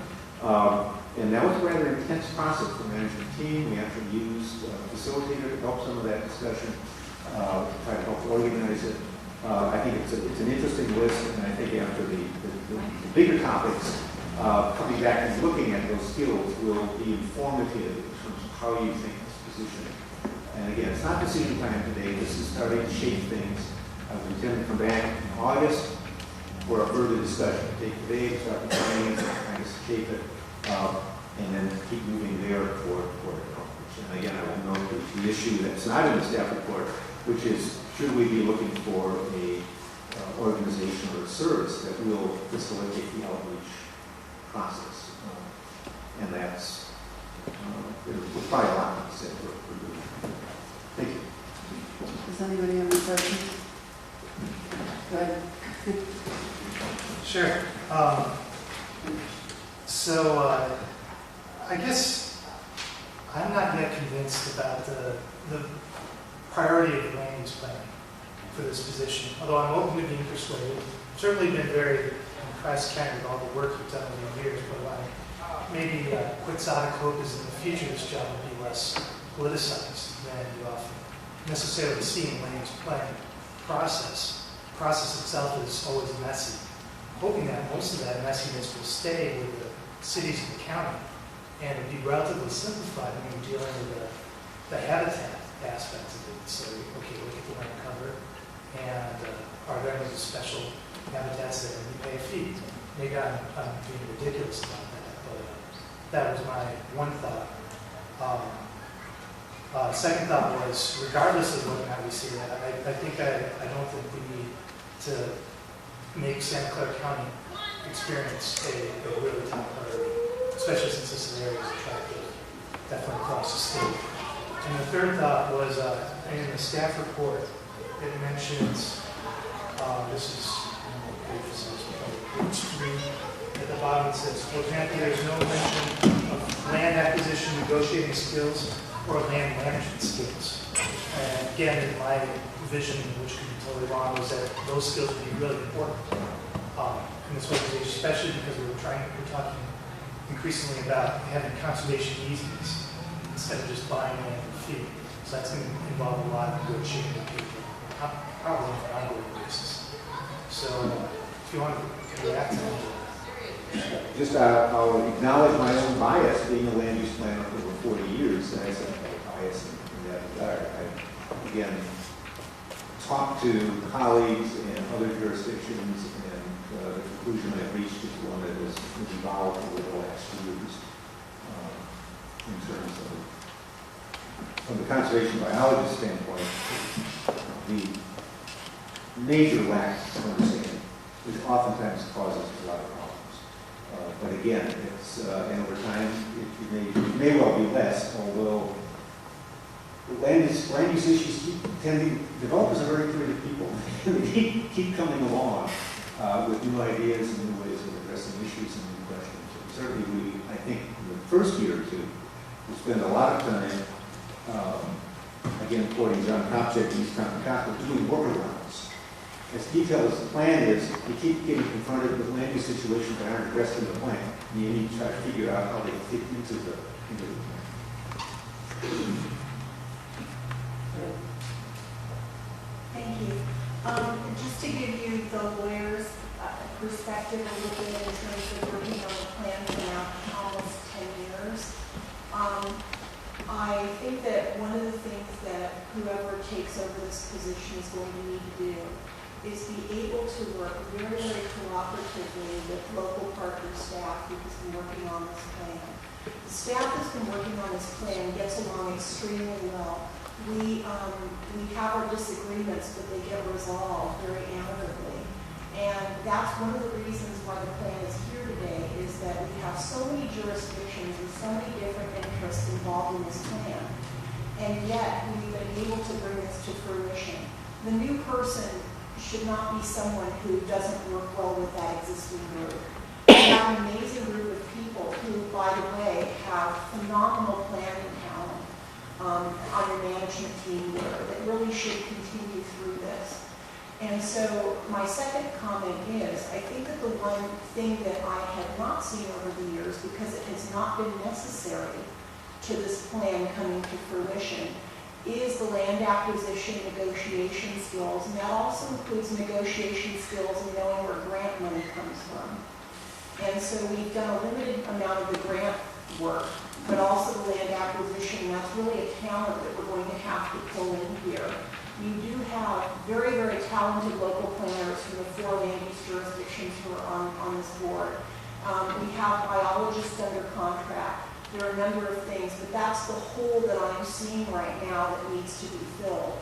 And that was a rather intense process for the management team. We actually used a facilitator to help some of that discussion, try to help organize it. I think it's an interesting list, and I think after the bigger topics, coming back and looking at those skills will be informative in terms of how you think this position. And again, it's not decision time today. This is starting to shape things. We intend to come back in August for a further discussion. Take today, start the planning, kind of shape it, and then keep moving there toward outreach. And again, I will note the issue that's not in the staff report, which is, should we be looking for a organization or a service that will facilitate the outreach process? And that's, there's probably a lot to say for doing that. Thank you. Does anybody have any questions? Go ahead. Sure. I guess I'm not yet convinced about the priority of land use planning for this position, although I'm open to being persuaded. I've certainly been very impressed kind of with all the work you've done over the years, but maybe quixotic hope is in the future this job will be less politicized than you often necessarily see in land use planning process. The process itself is always messy. I'm hoping that most of that messiness will stay with the cities and the county, and it'll be relatively simplified when you're dealing with the habitat aspects of it. So, okay, look at the land cover, and are there any special habitats there, and you pay a fee. Maybe I'm being ridiculous about that, but that was my one thought. Second thought was, regardless of whether or not we see that, I don't think we need to make Santa Clara County experience a really top priority, especially since this area is attractive, definitely across the state. And the third thought was, in the staff report, it mentions, this is, page 3, at the bottom it says, for example, there's no mention of land acquisition, negotiating skills, or land management skills. And again, in my vision, which could be totally wrong, was that those skills would be really important in this organization, especially because we're talking increasingly about having conservation easements instead of just buying land for fee. So that's going to involve a lot of negotiating with people, probably on an ongoing basis. So if you want to react to that. Just I'll acknowledge my own bias, being a land use planner for over 40 years, and I said bias in that regard. I, again, talk to colleagues in other jurisdictions and the conclusion I've reached is one that has evolved over the last few years in terms of, from the conservation biologist standpoint, the major lack of understanding, which oftentimes causes a lot of problems. But again, it's, and over time, it may well be less, although land use issues developers are very creative people. They keep coming along with new ideas and new ways of addressing issues and new questions. And certainly I think in the first year or two, we spend a lot of time, again, quoting John Kopchak and East Compton Council, doing workarounds. As detailed as the plan is, you keep getting confronted with land use situations that aren't addressed in the plan. And you need to try to figure out how they fit into the plan. Thank you. Just to give you the lawyer's perspective a little bit in terms of working on the plan for now almost 10 years, I think that one of the things that whoever takes over this position is going to need to do is be able to work very, very cooperatively with local partner staff who has been working on this plan. The staff that's been working on this plan gets along extremely well. We have our disagreements, but they get resolved very amicably. And that's one of the reasons why the plan is here today, is that we have so many jurisdictions and so many different interests involved in this plan. And yet, we've been able to bring this to fruition. The new person should not be someone who doesn't work well with that existing group. We have an amazing group of people who, by the way, have phenomenal planning talent on your management team there that really should continue through this. And so my second comment is, I think that the one thing that I have not seen over the years, because it has not been necessary to this plan coming to fruition, is the land acquisition negotiation skills. And that also includes negotiation skills and knowing where grant money comes from. And so we've done a limited amount of the grant work, but also the land acquisition. That's really a talent that we're going to have to pull in here. You do have very, very talented local planners from the 4 land use jurisdictions who are on this board. We have biologists under contract. There are a number of things, but that's the hole that I'm seeing right now that needs to be filled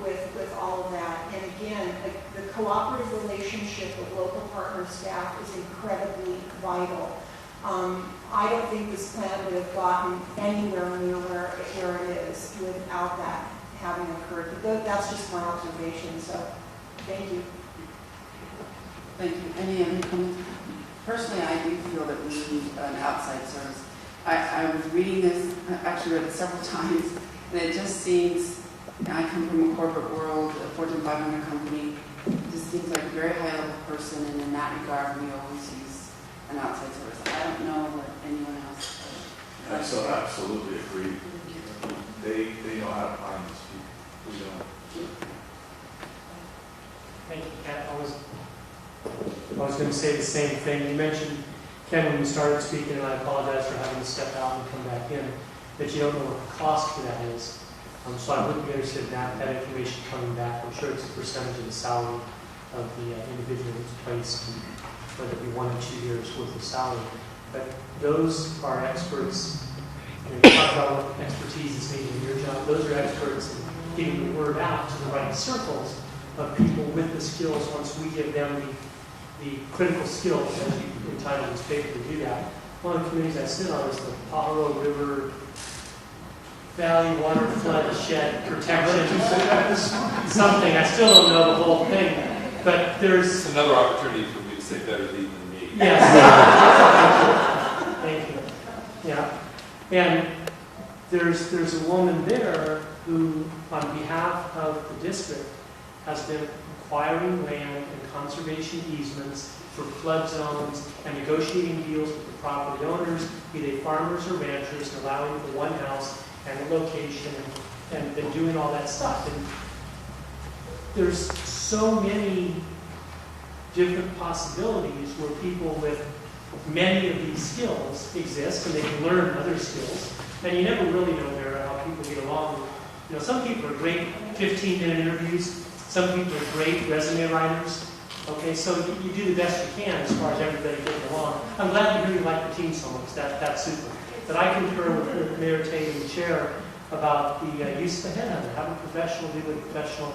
with all of that. And again, the cooperative relationship with local partner staff is incredibly vital. I don't think this plan would have gotten anywhere near where it is without that having occurred. But that's just my observation, so thank you. Thank you. Any other comments? Personally, I do feel that we need an outside service. I was reading this, I actually read it several times, and it just seems, I come from a corporate world, a Fortune 500 company, it just seems like a very high-level person, and in that regard, we always use an outside service. I don't know what anyone else I so absolutely agree. They know how to find these people. We don't. Thank you, Ken. I was going to say the same thing. You mentioned, Ken, when you started speaking, and I apologize for having to step out and come back in, that you don't know what the cost for that is. So I wouldn't be interested in that information coming back. I'm sure it's a percentage of the salary of the individual that's placed, and whether it be 1 or 2 years worth of salary. But those are experts. You talk about what expertise is needed in your job. Those are experts in getting the word out to the right circles of people with the skills once we give them the critical skills, as you entitled this paper to do that. One of the committees I sit on is the Pajaro River Valley Water Flood Shed Protection. Something, I still don't know the whole thing, but there's... It's another opportunity for me to say better than me. Yes. Thank you. Yeah. And there's a woman there who, on behalf of the district, has been acquiring land and conservation easements for flood zones and negotiating deals with the property owners, be they farmers or ranchers, and allowing for one house and a location and doing all that stuff. And there's so many different possibilities where people with many of these skills exist, and they can learn other skills. And you never really know there how people get along. You know, some people are great 15-minute interviews. Some people are great resume writers. Okay, so you do the best you can as far as everybody getting along. I'm glad to hear you like the team so much. That's super. But I concur with Mayor Tate and the chair about the use of the headhunter. Have a professional do what a professional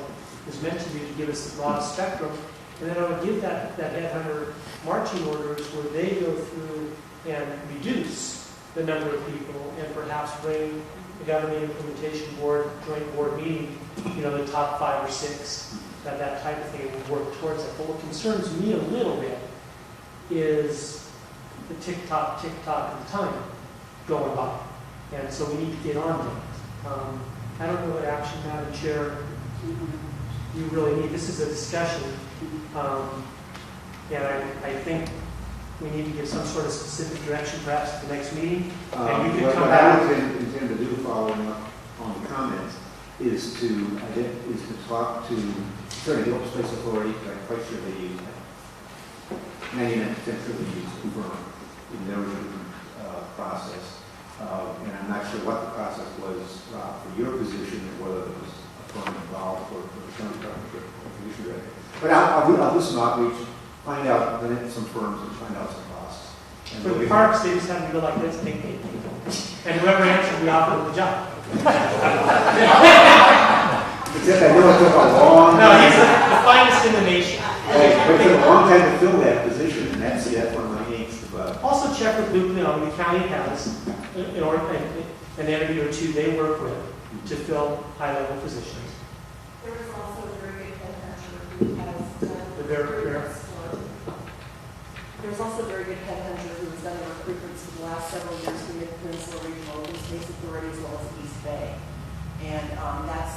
is meant to do to give us the broadest spectrum. And then I would give that headhunter marching orders where they go through and reduce the number of people and perhaps bring the government implementation board, joint board meeting, the top 5 or 6, that type of thing, and we work towards that. But what concerns me a little bit is the tick-tock of the time going by. And so we need to get on that. I don't know what action, Madam Chair, you really need. This is a discussion. And I think we need to give some sort of specific direction perhaps at the next meeting. And you could come What back. I intend to do, following up on the comments, is to talk to certainly the Open Space Authority, but I'm quite sure they use that. 99% sure they use confirm in their recruitment process. And I'm not sure what the process was for your position, or whether there was a firm involved for the current partnership or position director. But I'll do some outreach, find out, then hit some firms and find out some costs. And For we'll the get- parks, they just have to go like this, take 8 people. And whoever answers, we offer them the job. Except I know it took a long No, he's time. the finest in the nation. It took a long time to fill that position, and that's one of my angst about it. Also check with Luke Leon, the county has an interview or two they work with to fill high-level positions. There was also a very good headhunter who has done The very- recruitments for, there's also a very good headhunter who has done the recruitments for the last several years for the Peninsula Regional Open Space Authority as well as East Bay. And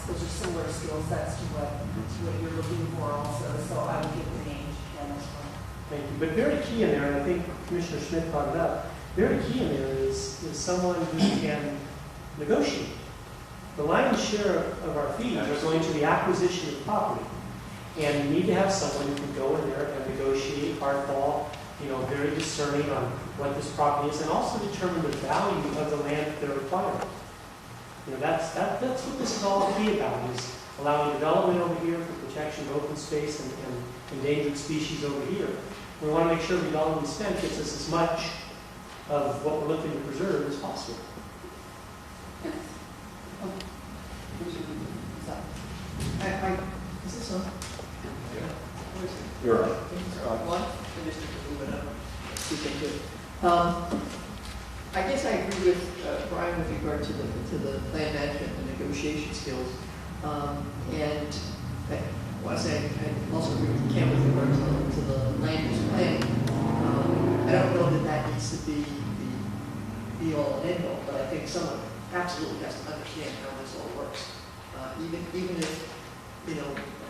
those are similar skill sets to what you're looking for also, so I would give the name to Ken as well. Thank you. But very key in there, and I think Commissioner Smith brought it up, very key in there is someone who can negotiate. The lion's share of our fees are going to the acquisition of property. And you need to have someone who can go in there and negotiate, hardball, very discerning on what this property is, and also determine the value of the land that they're acquiring. That's what this is all be about, is allowing development over here for protection of open space and endangered species over here. We want to make sure the dollar we spend gets us as much of what we're looking to preserve as possible. Is this on? You're right. One? I just move it up. See if they do. I guess I agree with Brian with regard to the land management and negotiation skills. And I want to say, I also agree with Ken with regard to the land use planning. I don't know that that needs to be the be-all and end-all, but I think someone absolutely has to understand how this all works. Even if,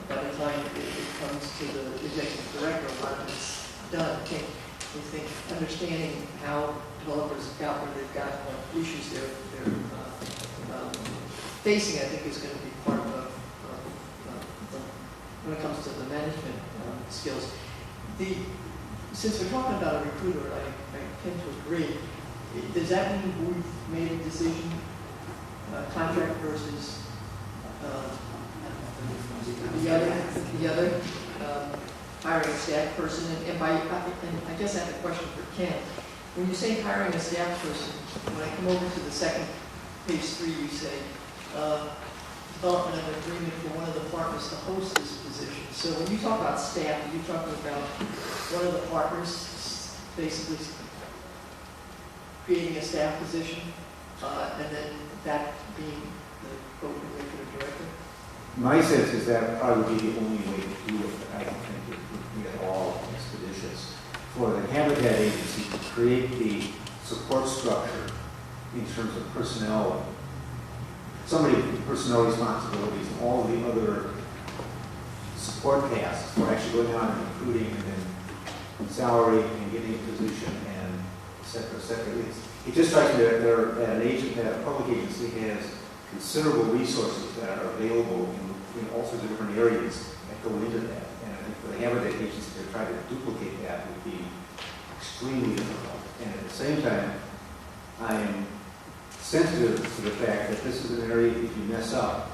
by the time it comes to the executive director, a lot of it's done. I think understanding how developers have got where they've got, what issues they're facing, I think is going to be part of when it comes to the management skills. Since we're talking about a recruiter, I tend to agree. Does that mean we've made a decision, contract versus the other hiring a staff person? And I guess I have a question for Ken. When you say hiring a staff person, when I come over to the second, page 3, you say, development of an agreement for one of the partners to host this position. So when you talk about staff, are you talking about one of the partners basically creating a staff position, and then that being the co-executive director? My sense is that probably be the only way to do it. I don't think it would be at all expeditious for the Habitat Agency to create the support structure in terms of personnel, personnel responsibilities, and all the other support tasks for actually going out and recruiting and then salary and getting a position and et cetera, et cetera. It just strikes me that a public agency has considerable resources that are available in all sorts of different areas that go into that. And I think for the Habitat Agency to try to duplicate that would be extremely difficult. And at the same time, I am sensitive to the fact that this is an area, if you mess up,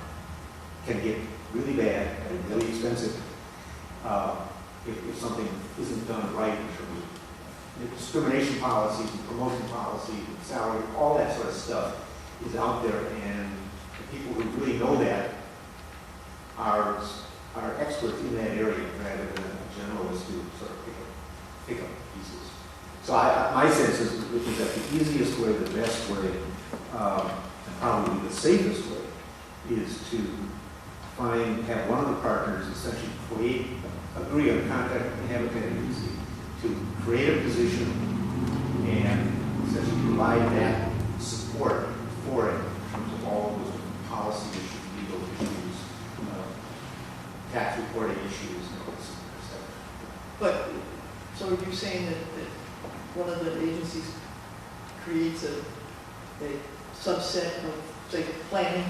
can get really bad and really expensive. if something isn't done right in terms of discrimination policies, and promotion policy, and salary, all that sort of stuff is out there, and the people who really know that are experts in that area rather than generalists who sort of pick up pieces. So my sense is that the easiest way, the best way, and probably the safest way is to have one of the partners essentially agree on contract with the Habitat Agency to create a position and essentially provide that support for it in terms of all of those policy issues, legal issues, tax reporting issues, etc. But, so are you saying that one of the agencies creates a subset of, say, planning,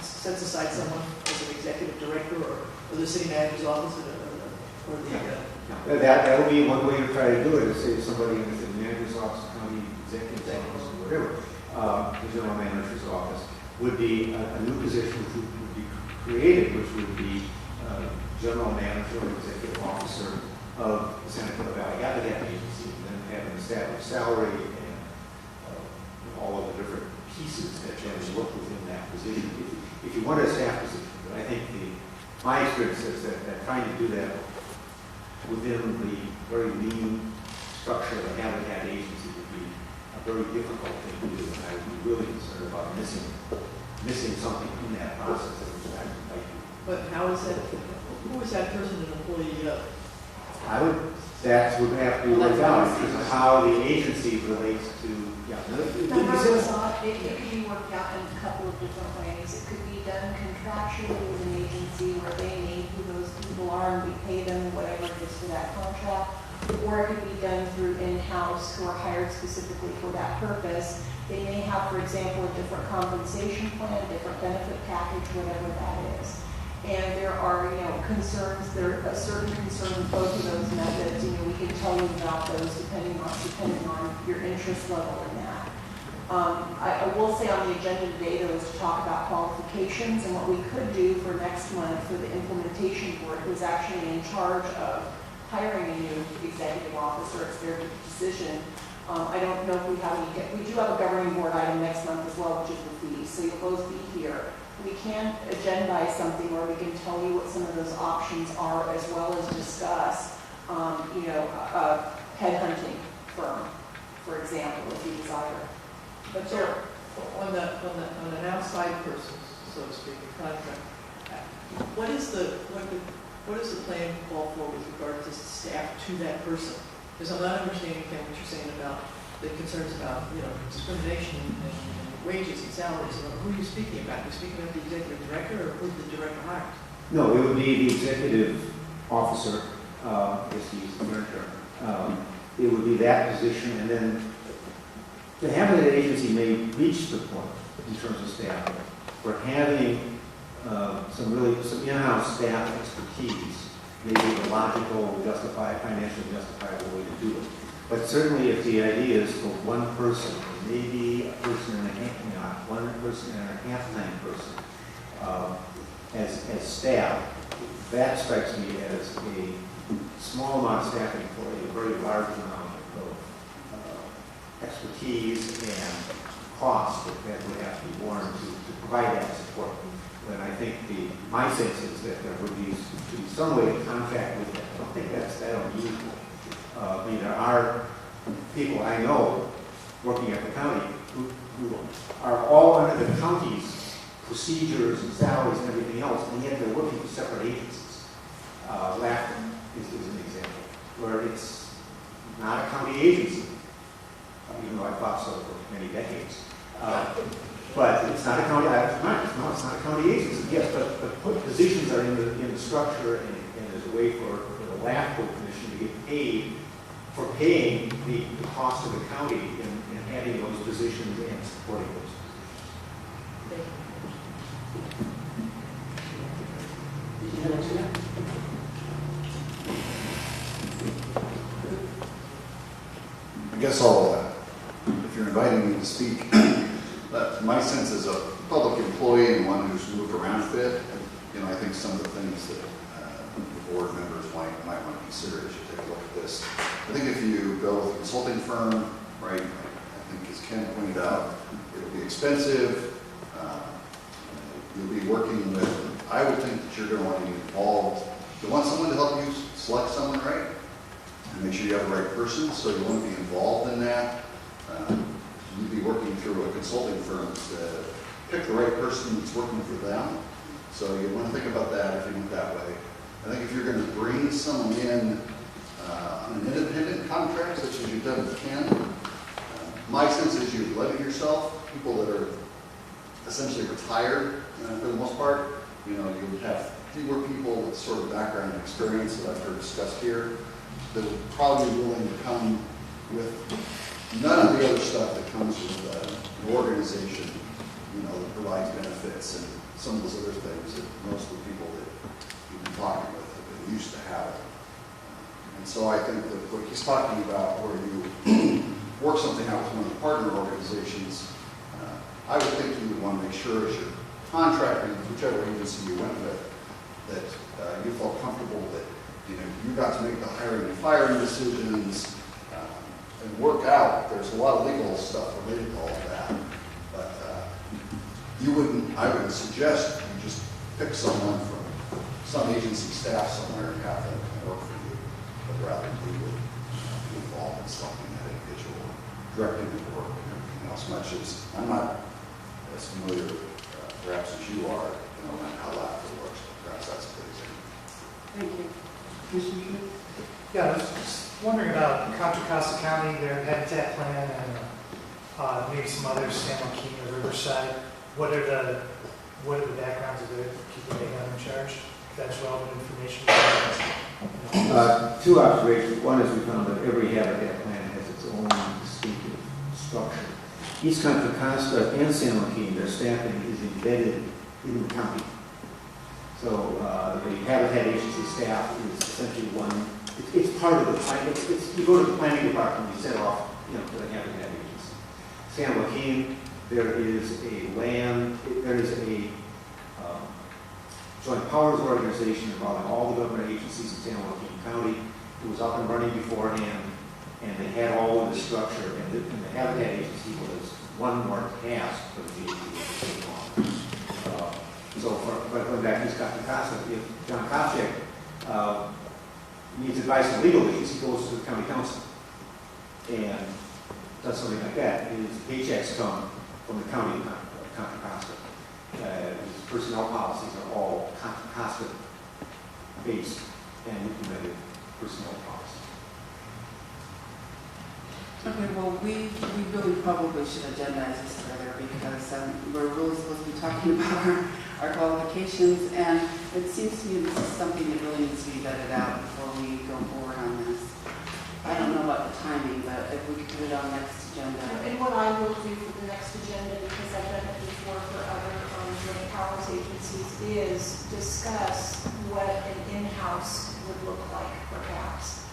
sets aside someone as an executive director or the city manager's office or the... That would be one way to try to do it, is say somebody in the manager's office, county executive's office, or whatever, the general manager's office, would be a new position which would be created, which would be general manager or executive officer of the Santa Clara Valley Habitat Agency, and then have an established salary and all of the different pieces that generally work within that position. If you want a staff position, but I think my experience is that trying to do that within the very lean structure of the Habitat Agency would be a very difficult thing to do, and I would be really concerned about missing something in that process. But how is that, who is that person an employee of? That would have to be worked out in terms of how the agency relates to, It can be worked out in a couple of different ways. It could be done contractually with an agency where they name who those people are and we pay them whatever it is for that contract. Or it could be done through in-house who are hired specifically for that purpose. They may have, for example, a different compensation plan, different benefit package, whatever that is. And there are, concerns, there are certain concerns with both of those methods. We can tell you about those depending on your interest level in that. I will say on the agenda today, though, is to talk about qualifications, and what we could do for next month for the implementation board, who's actually in charge of hiring a new executive officer. It's their decision. I don't know if we have any, we do have a governing board item next month as well, which is the fees, so you'll both be here. We can agendize something where we can tell you what some of those options are, as well as discuss, a headhunting firm, for example, if you desire. But so, on an outside person, so to speak, a contract, what is the plan call for with regard to staff to that person? Because I'm not understanding, Ken, what you're saying about the concerns about, discrimination and wages and salaries. Who are you speaking about? Are you speaking about the executive director or who the director hires? No, it would be the executive officer, if he's the director. It would be that position, and then the Habitat Agency may reach the point in terms of staffing for having some in-house staff expertise, maybe the logical, financially justifiable way to do it. But certainly, if the idea is for one person, maybe a person and a half, one person and a half-time person as staff, that strikes me as a small amount of staffing for a very large amount of expertise and cost that would have to be borne to provide that support. And I think my sense is that there would be some way to contract with that. I don't think that's that unusual. There are people I know working at the county who are all under the county's procedures and salaries and everything else, and yet they're working for separate agencies. Laughton is an example, where it's not a county agency, even though I thought so for many decades. But it's not a county, it's not a county agency, yes, but positions are in the structure, and there's a way for the Laughton Commission to get paid for paying the cost of the county in having those positions and supporting those positions. I guess if you're inviting me to speak, my sense as a public employee and one who's moved around a bit, I think some of the things that the board members might want to consider as you take a look at this. I think if you go with a consulting firm, right, I think as Ken pointed out, it'll be expensive. You'll be working with, I would think that you're going to want to be involved. You want someone to help you select someone, right? And make sure you have the right person, so you want to be involved in that. You'd be working through a consulting firm to pick the right person that's working for them. So you want to think about that if you went that way. I think if you're going to bring someone in on an independent contract, such as you've done with Ken, my sense is you limit yourself. People that are essentially retired, for the most part, you would have fewer people with sort of background and experience that I've heard discussed here that would probably be willing to come with none of the other stuff that comes with an organization, that provides benefits and some of those other things that most of the people that you've been talking with have been used to having. And so I think that what he's talking about, where you work something out with one of the partner organizations, I would think you would want to make sure as you're contracting with whichever agency you went with, that you felt comfortable that you got to make the hiring and firing decisions and work out. There's a lot of legal stuff related to all of that, but I would suggest you just pick someone from some agency staff somewhere and have them work for you, but rather you would be involved in selecting that individual, directing the work and everything else. Much as I'm not as familiar, perhaps as you are, on how that works. Perhaps that's a good example. Thank you. Commissioner Schmidt? Yeah, I was just wondering about Contra Costa County, their habitat plan, and maybe some others, San Joaquin or Riverside. What are the backgrounds of their keeping them in charge? If that's relevant information. Two observations. One is we found that every habitat plan has its own distinctive structure. East Contra Costa and San Joaquin, their staffing is embedded in the county. So the habitat agency staff is essentially one. It's part of the plan. You go to the planning department, you set off, to the habitat agency. San Joaquin, there is a joint powers organization involving all the government agencies in San Joaquin County. It was up and running beforehand, and they had all of the structure. And the habitat agency was one more task for the agency. But going back to East Contra Costa, if John Kopchak needs advice on legal issues, he goes to the county council and does something like that. His paychecks come from the county of Contra Costa. His personnel policies are all Contra Costa based and implemented personnel policies. Okay, well, we really probably should agendize this further because we're really supposed to be talking about our qualifications, and it seems to me this is something that really needs to be vetted out before we go forward on this. I don't know about the timing, but if we could put it on next agenda. And what I will do for the next agenda, because I've done it before for other joint powers agencies, is discuss what an in-house would look like, perhaps.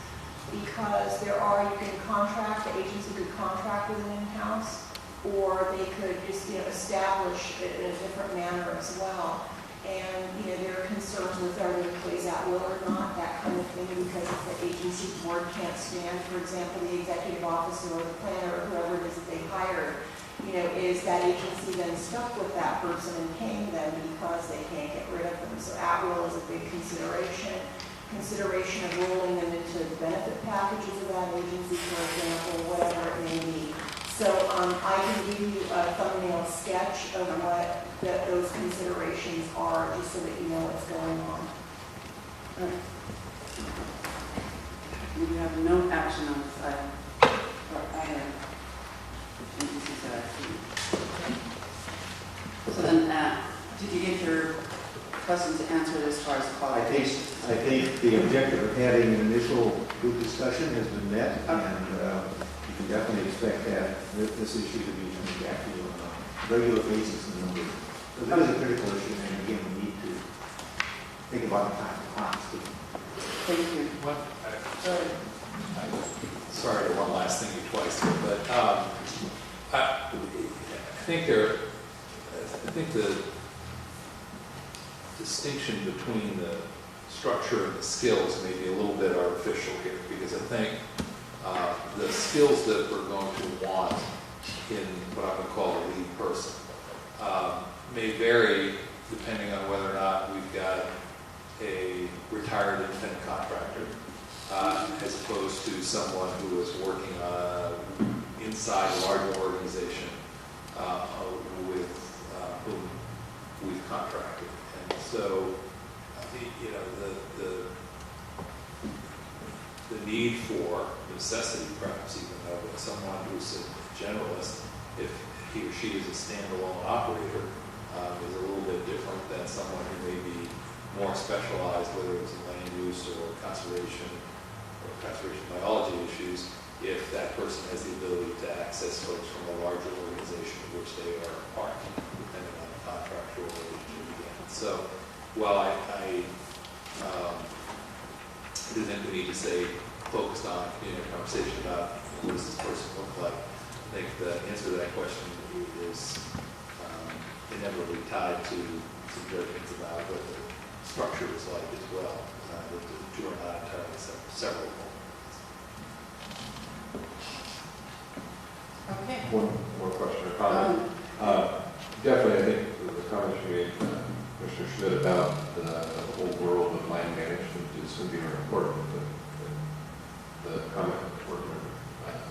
Because you can contract, the agency could contract with an in-house, or they could just, establish it in a different manner as well. And, there are concerns with whether it plays at will or not, that kind of thing, because if the agency board can't stand, for example, the executive officer or the planner or whoever it is that they hired, is that agency then stuck with that person and paying them because they can't get rid of them? So at will is a big consideration of rolling them into the benefit packages of that agency, for example, whatever it may be. So I can give you a thumbnail sketch of what those considerations are, just so that you know what's going on. All right. We have no action on this item. Or other agencies that I've seen. So then, did you get your questions answered as far as qualifications? I think the objective of having an initial group discussion has been met, and you can definitely expect that this issue to be coming back to you on a regular basis in the number. So that is a critical issue, and again, we need to think about the time to honesty. Thank you. Sorry, one last thing twice here, but I think the distinction between the structure and the skills may be a little bit artificial here, because I think the skills that we're going to want in what I'm going to call the lead person may vary depending on whether or not we've got a retired independent contractor as opposed to someone who is working inside a larger organization with whom we've contracted. And so, you know, the need for necessity, perhaps even though someone who's a generalist, if he or she is a standalone operator, is a little bit different than someone who may be more specialized, whether it's in land use or conservation biology issues, if that person has the ability to access folks from a larger organization of which they are part, depending on the contractual relationship again. So, while I didn't need to say focused on a conversation about what does this person look like, I think the answer to that question is inevitably tied to some judgments about what the structure is like as well. The two are not entirely separate. Okay. One more question or comment. Definitely, I think the comments you made, Commissioner Schmidt, about the whole world of land management is going to be very important. The comment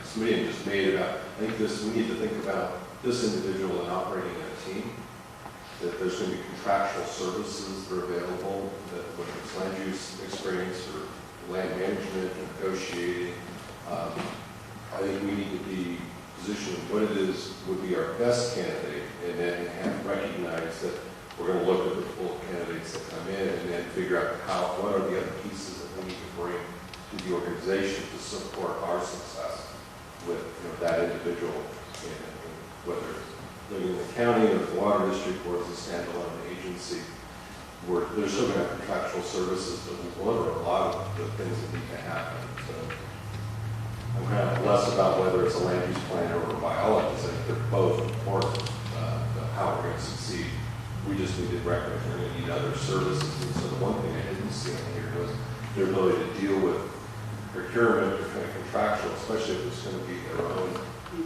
somebody just made about, I think we need to think about this individual and operating in a team, that there's going to be contractual services that are available, that whether it's land use experience or land management, negotiating, I think we need to be positioned what it is would be our best candidate, and then recognize that we're going to look at the full candidates that come in and then figure out what are the other pieces that we need to bring to the organization to support our success with that individual, and whether it's living in the county or the water district or as a standalone agency, where there's still going to have contractual services that will deliver a lot of the things that need to happen. So I'm kind of less about whether it's a land use plan or a biologist. I think they're both important to how we're going to succeed. We just need to recognize we're going to need other services. And so the one thing I didn't see in here was their ability to deal with procurement or kind of contractual, especially if it's going to be their own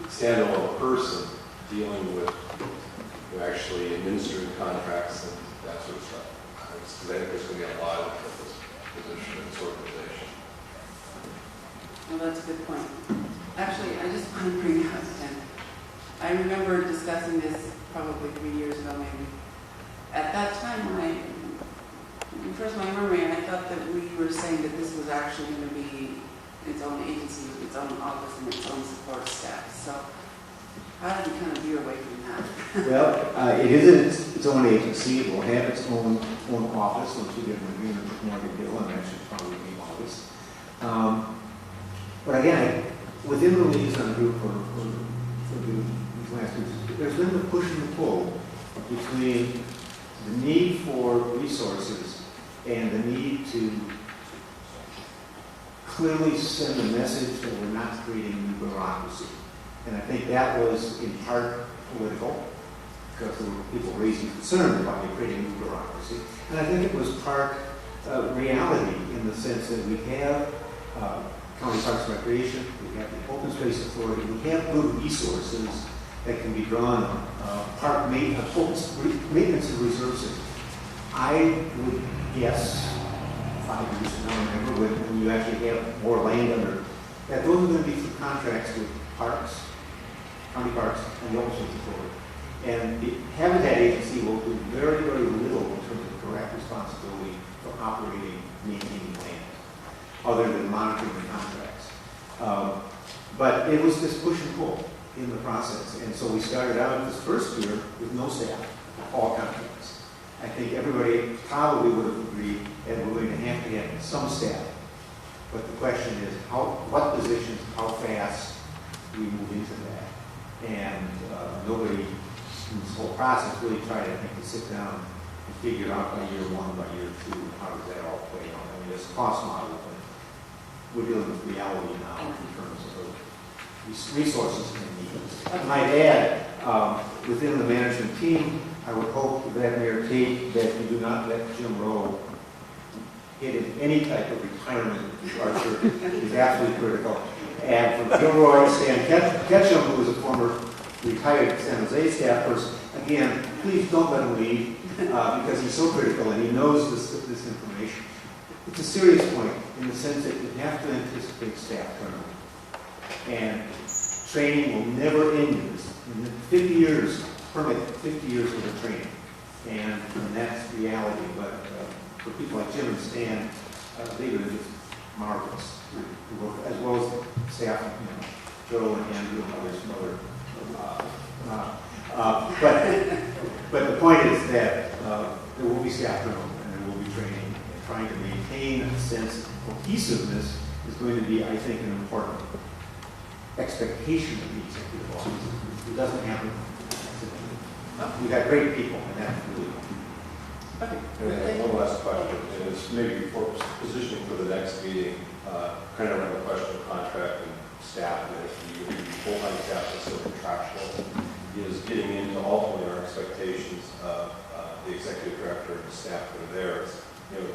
standalone person dealing with actually administering contracts and that sort of stuff. Because I think there's going to be a lot of this position in this organization. Well, that's a good point. Actually, I just want to bring out again. I remember discussing this probably 3 years ago, maybe. At that time, when I refresh my memory, I thought that we were saying that this was actually going to be its own agency with its own office and its own support staff. So how did we kind of veer away from that? Well, it is its own agency. It will have its own office once we get an agreement with Morgan Hill, and that should probably be August. But again, within the liaison group for these last weeks, there's been the push and the pull between the need for resources and the need to clearly send a message that we're not creating new bureaucracy. And I think that was in part political, because there were people raising concerns about creating new bureaucracy. And I think it was part reality in the sense that we have County Parks and Recreation, we have the Open Space Authority, we have good resources that can be drawn on. Park maintenance and reserve system. I would guess 5 years from now, remember, when you actually have more land under, that those are going to be through contracts with parks, county parks, and the Open Space Authority. And the Habitat Agency will do very, very little in terms of direct responsibility for operating, maintaining land, other than monitoring the contracts. But it was this push and pull in the process. And so we started out this first year with no staff, all contracts. I think everybody probably would have agreed that we're going to have some staff. But the question is, what positions, how fast we move into that. And nobody in this whole process really tried, I think, to sit down and figure out by year 1, by year 2, how does that all play out. I mean, there's a cost model, but we're dealing with reality now in terms of resources and needs. I might add, within the management team, I would hope that Mayor Tate, that you do not let Jim Rowe hit in any type of retirement departure is absolutely critical. And for Gilroy, Stan Ketchum, who was a former retired San Jose staff person, again, please don't let him leave because he's so critical and he knows this information. It's a serious point in the sense that you have to anticipate staff turnover. And training will never end in this. In 50 years, permit 50 years of the training. And that's reality. But for people like Jim and Stan, they've been just marvelous. As well as staff, Joe and Andrew and others. But the point is that there will be staff turnover and there will be training. And trying to maintain a sense of cohesiveness is going to be, I think, an important expectation of the executive office. It doesn't happen. We've got great people, and that's really And one last question, and it's maybe for positioning for the next meeting, kind of around the question of contract and staff, and if you full-time staff is still contractual, is getting into ultimately our expectations of the executive director and the staff that are there.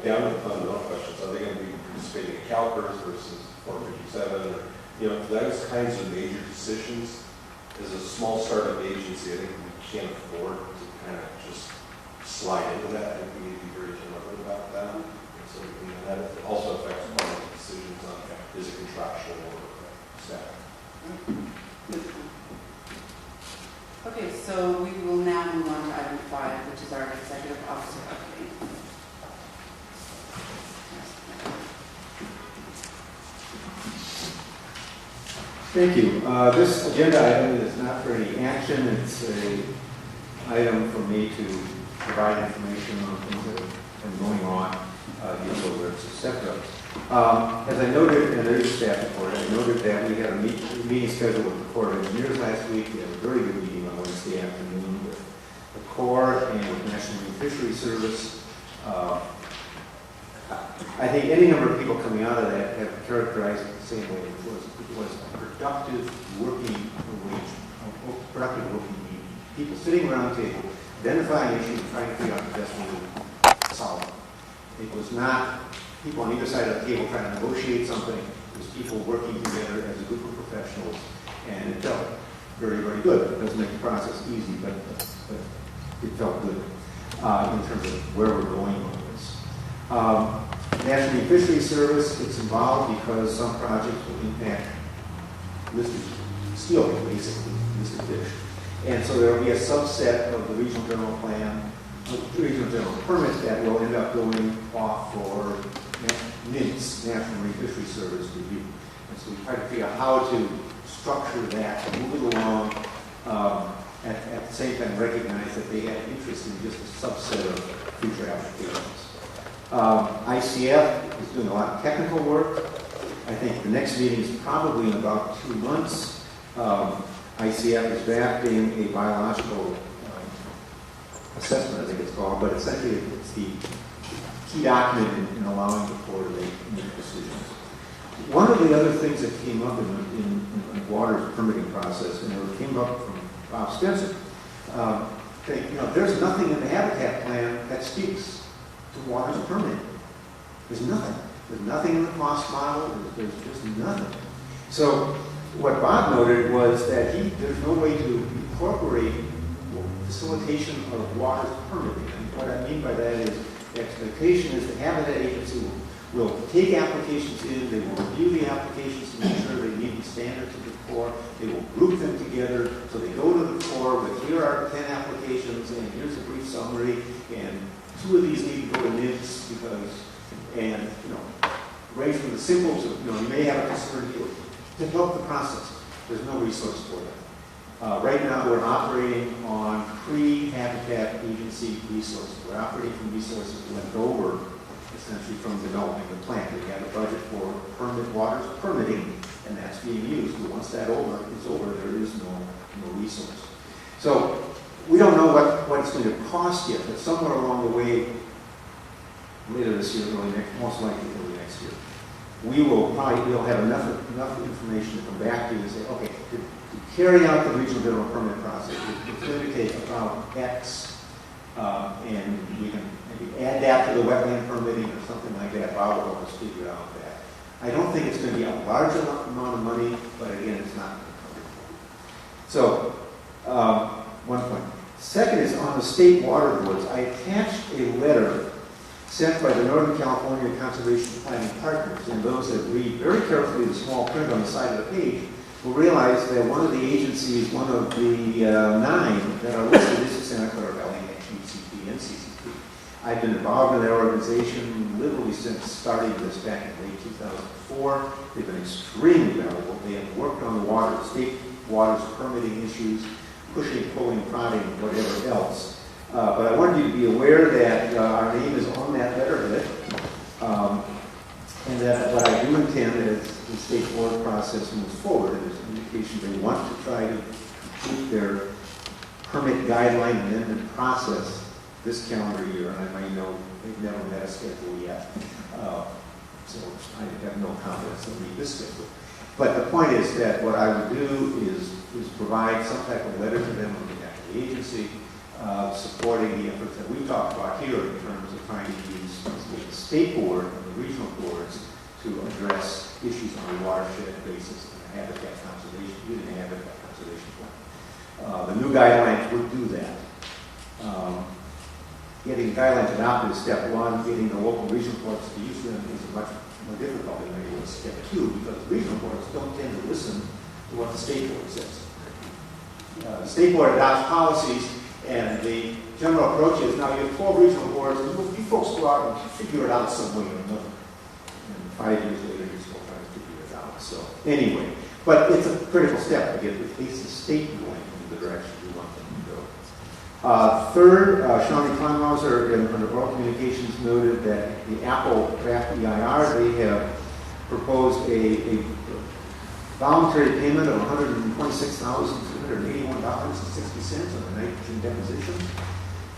Down to the fundamental questions, are they going to be participating in CalPERS versus 457, or, those kinds of major decisions. As a small startup agency, I think we can't afford to kind of just slide into that. I think we need to be very deliberate about that. And so that also affects part of the decisions on is it contractual or staff. Okay, so we will now move on to item 5, which is our executive officer update. Thank you. This agenda item is not for any action. It's an item for me to provide information on things that are going on, deal alerts, etc. As I noted in the staff report, I noted that we had a meeting scheduled with the Corps of Engineers last week. We had a very good meeting on Wednesday afternoon with the Corps and with National Marine Fisheries Service. I think any number of people coming out of that have characterized it the same way. It was a productive working meeting. People sitting around the table, identifying issues, and trying to figure out the best way to solve them. It was not people on either side of the table trying to negotiate something. It was people working together as a group of professionals, and it felt very, very good. It doesn't make the process easy, but it felt good in terms of where we're going with this. National Marine Fisheries Service, it's involved because some projects will impact listed steelhead, basically, listed fish. And so there will be a subset of the regional general plan, regional general permit that will end up going off for NIMS, National Marine Fisheries Service review. And so we try to figure out how to structure that, to move it along, at the same time recognize that they have interest in just a subset of future applications. ICF is doing a lot of technical work. I think the next meeting is probably in about 2 months. ICF is drafting a biological assessment, I think it's called, but essentially it's the key document in allowing the Corps to make decisions. One of the other things that came up in the water permitting process, and it came up from Bob Spencer, there's nothing in the habitat plan that speaks to water's permitting. There's nothing. There's nothing in the cost model. There's just nothing. So what Bob noted was that there's no way to incorporate facilitation of water's permitting. And what I mean by that is the expectation is the Habitat Agency will take applications in, they will review the applications to make sure they meet the standards of the Corps, they will group them together, so they go to the Corps with here are 10 applications and here's a brief summary, and 2 of these need to go to NIMS because, and range from the simple to, you may have a concern here. To help the process, there's no resource for that. Right now, we're operating on pre-habitat agency resources. We're operating from resources left over, essentially, from developing the plant. We had a budget for water's permitting, and that's being used. But once that is over, there is no resource. So we don't know what it's going to cost yet, but somewhere along the way, later this year, most likely early next year, we'll have enough information to come back to you and say, okay, to carry out the regional general permit process, it's going to take about X And we can maybe add that to the wetland permitting or something like that. Bob will help us figure out that. I don't think it's going to be a large amount of money, but again, it's not. So, one point. Second is on the state water boards. I attached a letter sent by the Northern California Conservation Planning Partners, and those that read very carefully the small print on the side of the page will realize that one of the agencies, one of the 9 that are listed is the Santa Clara Valley HCP and CCP. I've been involved in their organization literally since starting this back in late 2004. They've been extremely valuable. They have worked on the water, state water's permitting issues, pushing, pulling, prodding, whatever else. But I wanted you to be aware that our name is on that letterhead, and that what I do intend as the state board process moves forward is an indication they want to try to complete their permit guideline amendment process this calendar year, and I know they've never met a schedule yet, so I have no confidence they'll meet this schedule. But the point is that what I would do is provide some type of letter to them on behalf of the agency, supporting the efforts that we talked about here in terms of trying to use the state board and the regional boards to address issues on a watershed basis and a habitat conservation, using a habitat conservation plan. The new guidelines would do that. Getting guidelines adopted is step 1. Getting the local regional boards to use them is much more difficult than it was step 2, because regional boards don't tend to listen to what the state board says. The state board adopts policies, and the general approach is, now you have 12 regional boards, and you folks go out and figure it out some way or another. And 5 years later, you're still trying to figure it out. So anyway, but it's a critical step to get at least the state going in the direction we want them to go. Third, Shawnee Kleinhauser under Oral Communications noted that the Apple draft EIR, they have proposed a voluntary payment of $126,281.60 on the nitrogen deposition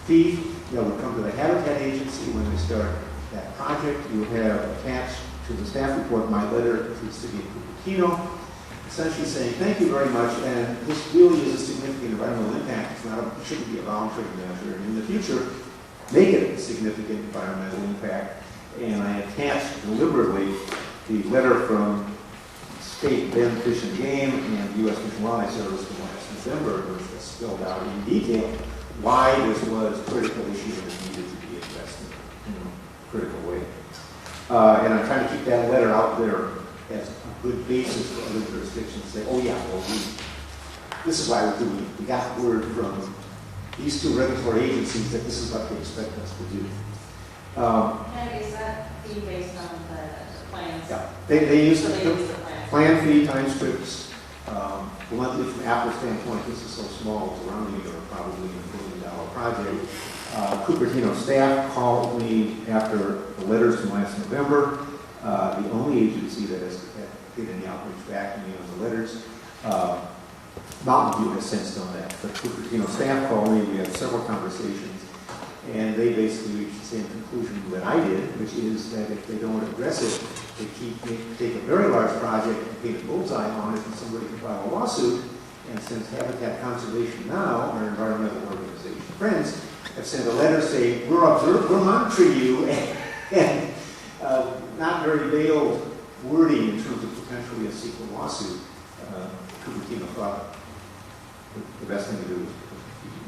fee that would come to the Habitat Agency when they start that project. You have attached to the staff report my letter to the city of Cupertino, essentially saying thank you very much, and this really is a significant environmental impact. It shouldn't be a voluntary measure, and in the future, make it a significant environmental impact. And I attached deliberately the letter from State Ben Fish and Game and U.S. Fish and Wildlife Service from last November, which spelled out in detail why this was a critical issue and it needed to be addressed in a critical way. And I'm trying to keep that letter out there as a good basis for other jurisdictions to say, oh yeah, well, this is why we're doing it. We got word from these 2 regulatory agencies that this is what they expect us to do. And is that fee based on the plans? Yeah, they use So the they use the plans. plan fee times trips. Bluntly, from Apple's standpoint, this is so small, it's around a year, probably a $1 billion project. Cupertino staff called me after the letters from last November. The only agency that has did any outreach back to me on the letters. Mountain View has since done that, but Cupertino staff called me. We had several conversations, and they basically reached the same conclusion that I did, which is that if they don't address it, they take a very large project and paint a bullseye on it, and somebody can file a lawsuit. And since Habitat Conservation Now, our environmental organization friends, have sent a letter saying, we're monitoring you, and not very veiled wording in terms of potentially a secret lawsuit, Cupertino thought the best thing to do was to keep it in.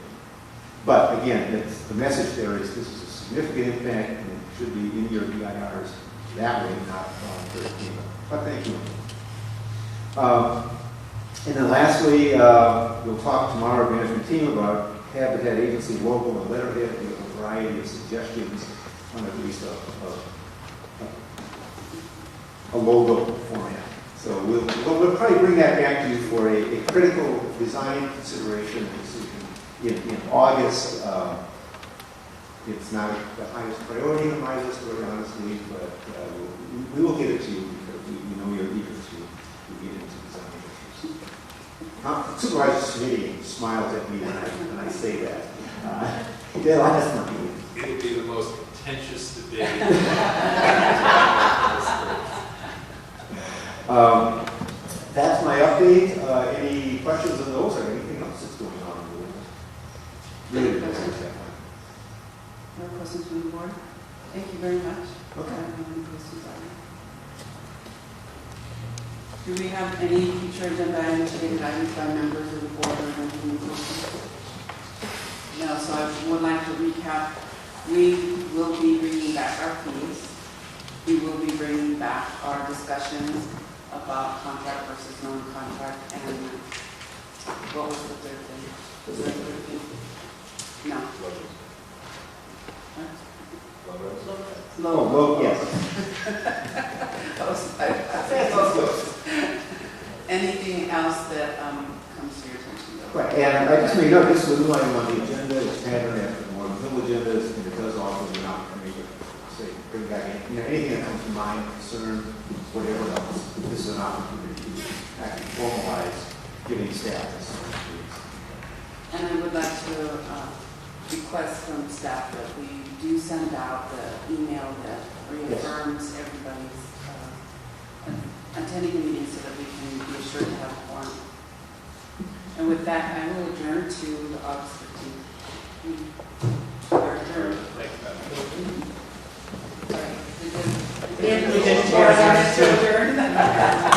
But again, the message there is this is a significant impact, and it should be in your EIRs that way, not voluntary payment. But thank you. And then lastly, we'll talk tomorrow, management team, about Habitat Agency logo and letterhead. We have a variety of suggestions on at least a logo format. So we'll probably bring that back to you for a critical design consideration and decision in August. It's not the highest priority on my list, very honestly, but we will get it to you because we know you're eager to get into design issues. Supervisor's committee smiles at me when I say that. That's not me. It would be the most contentious debate. That's my update. Any questions on those or anything else that's going on in the world? Really, that's that one. questions from the board? Thank you very much. Okay. I don't have any questions on it. Do we have any future agenda items, stated items by members of the board or any questions? No, so I would like to recap. We will be bringing back our fees. We will be bringing back our discussions about contract versus non-contract, and what was the third thing? Was there a third thing? No. Oh, yes. Anything else that comes to your attention? though? Right, and I just made note, this was a new item on the agenda, it's patterned after the Morgan Hill agendas, and it does offer an opportunity to say, bring back anything that comes to mind, concern, whatever else. This is an opportunity to actually formalize giving status. And I would like to request from staff that we do send out the email that reaffirms everybody's attending the meeting so that we can be assured to have a quorum. And with that, I will adjourn to the August 15th meeting. We're adjourned. Thank you, Madam. Sorry. We did. We did.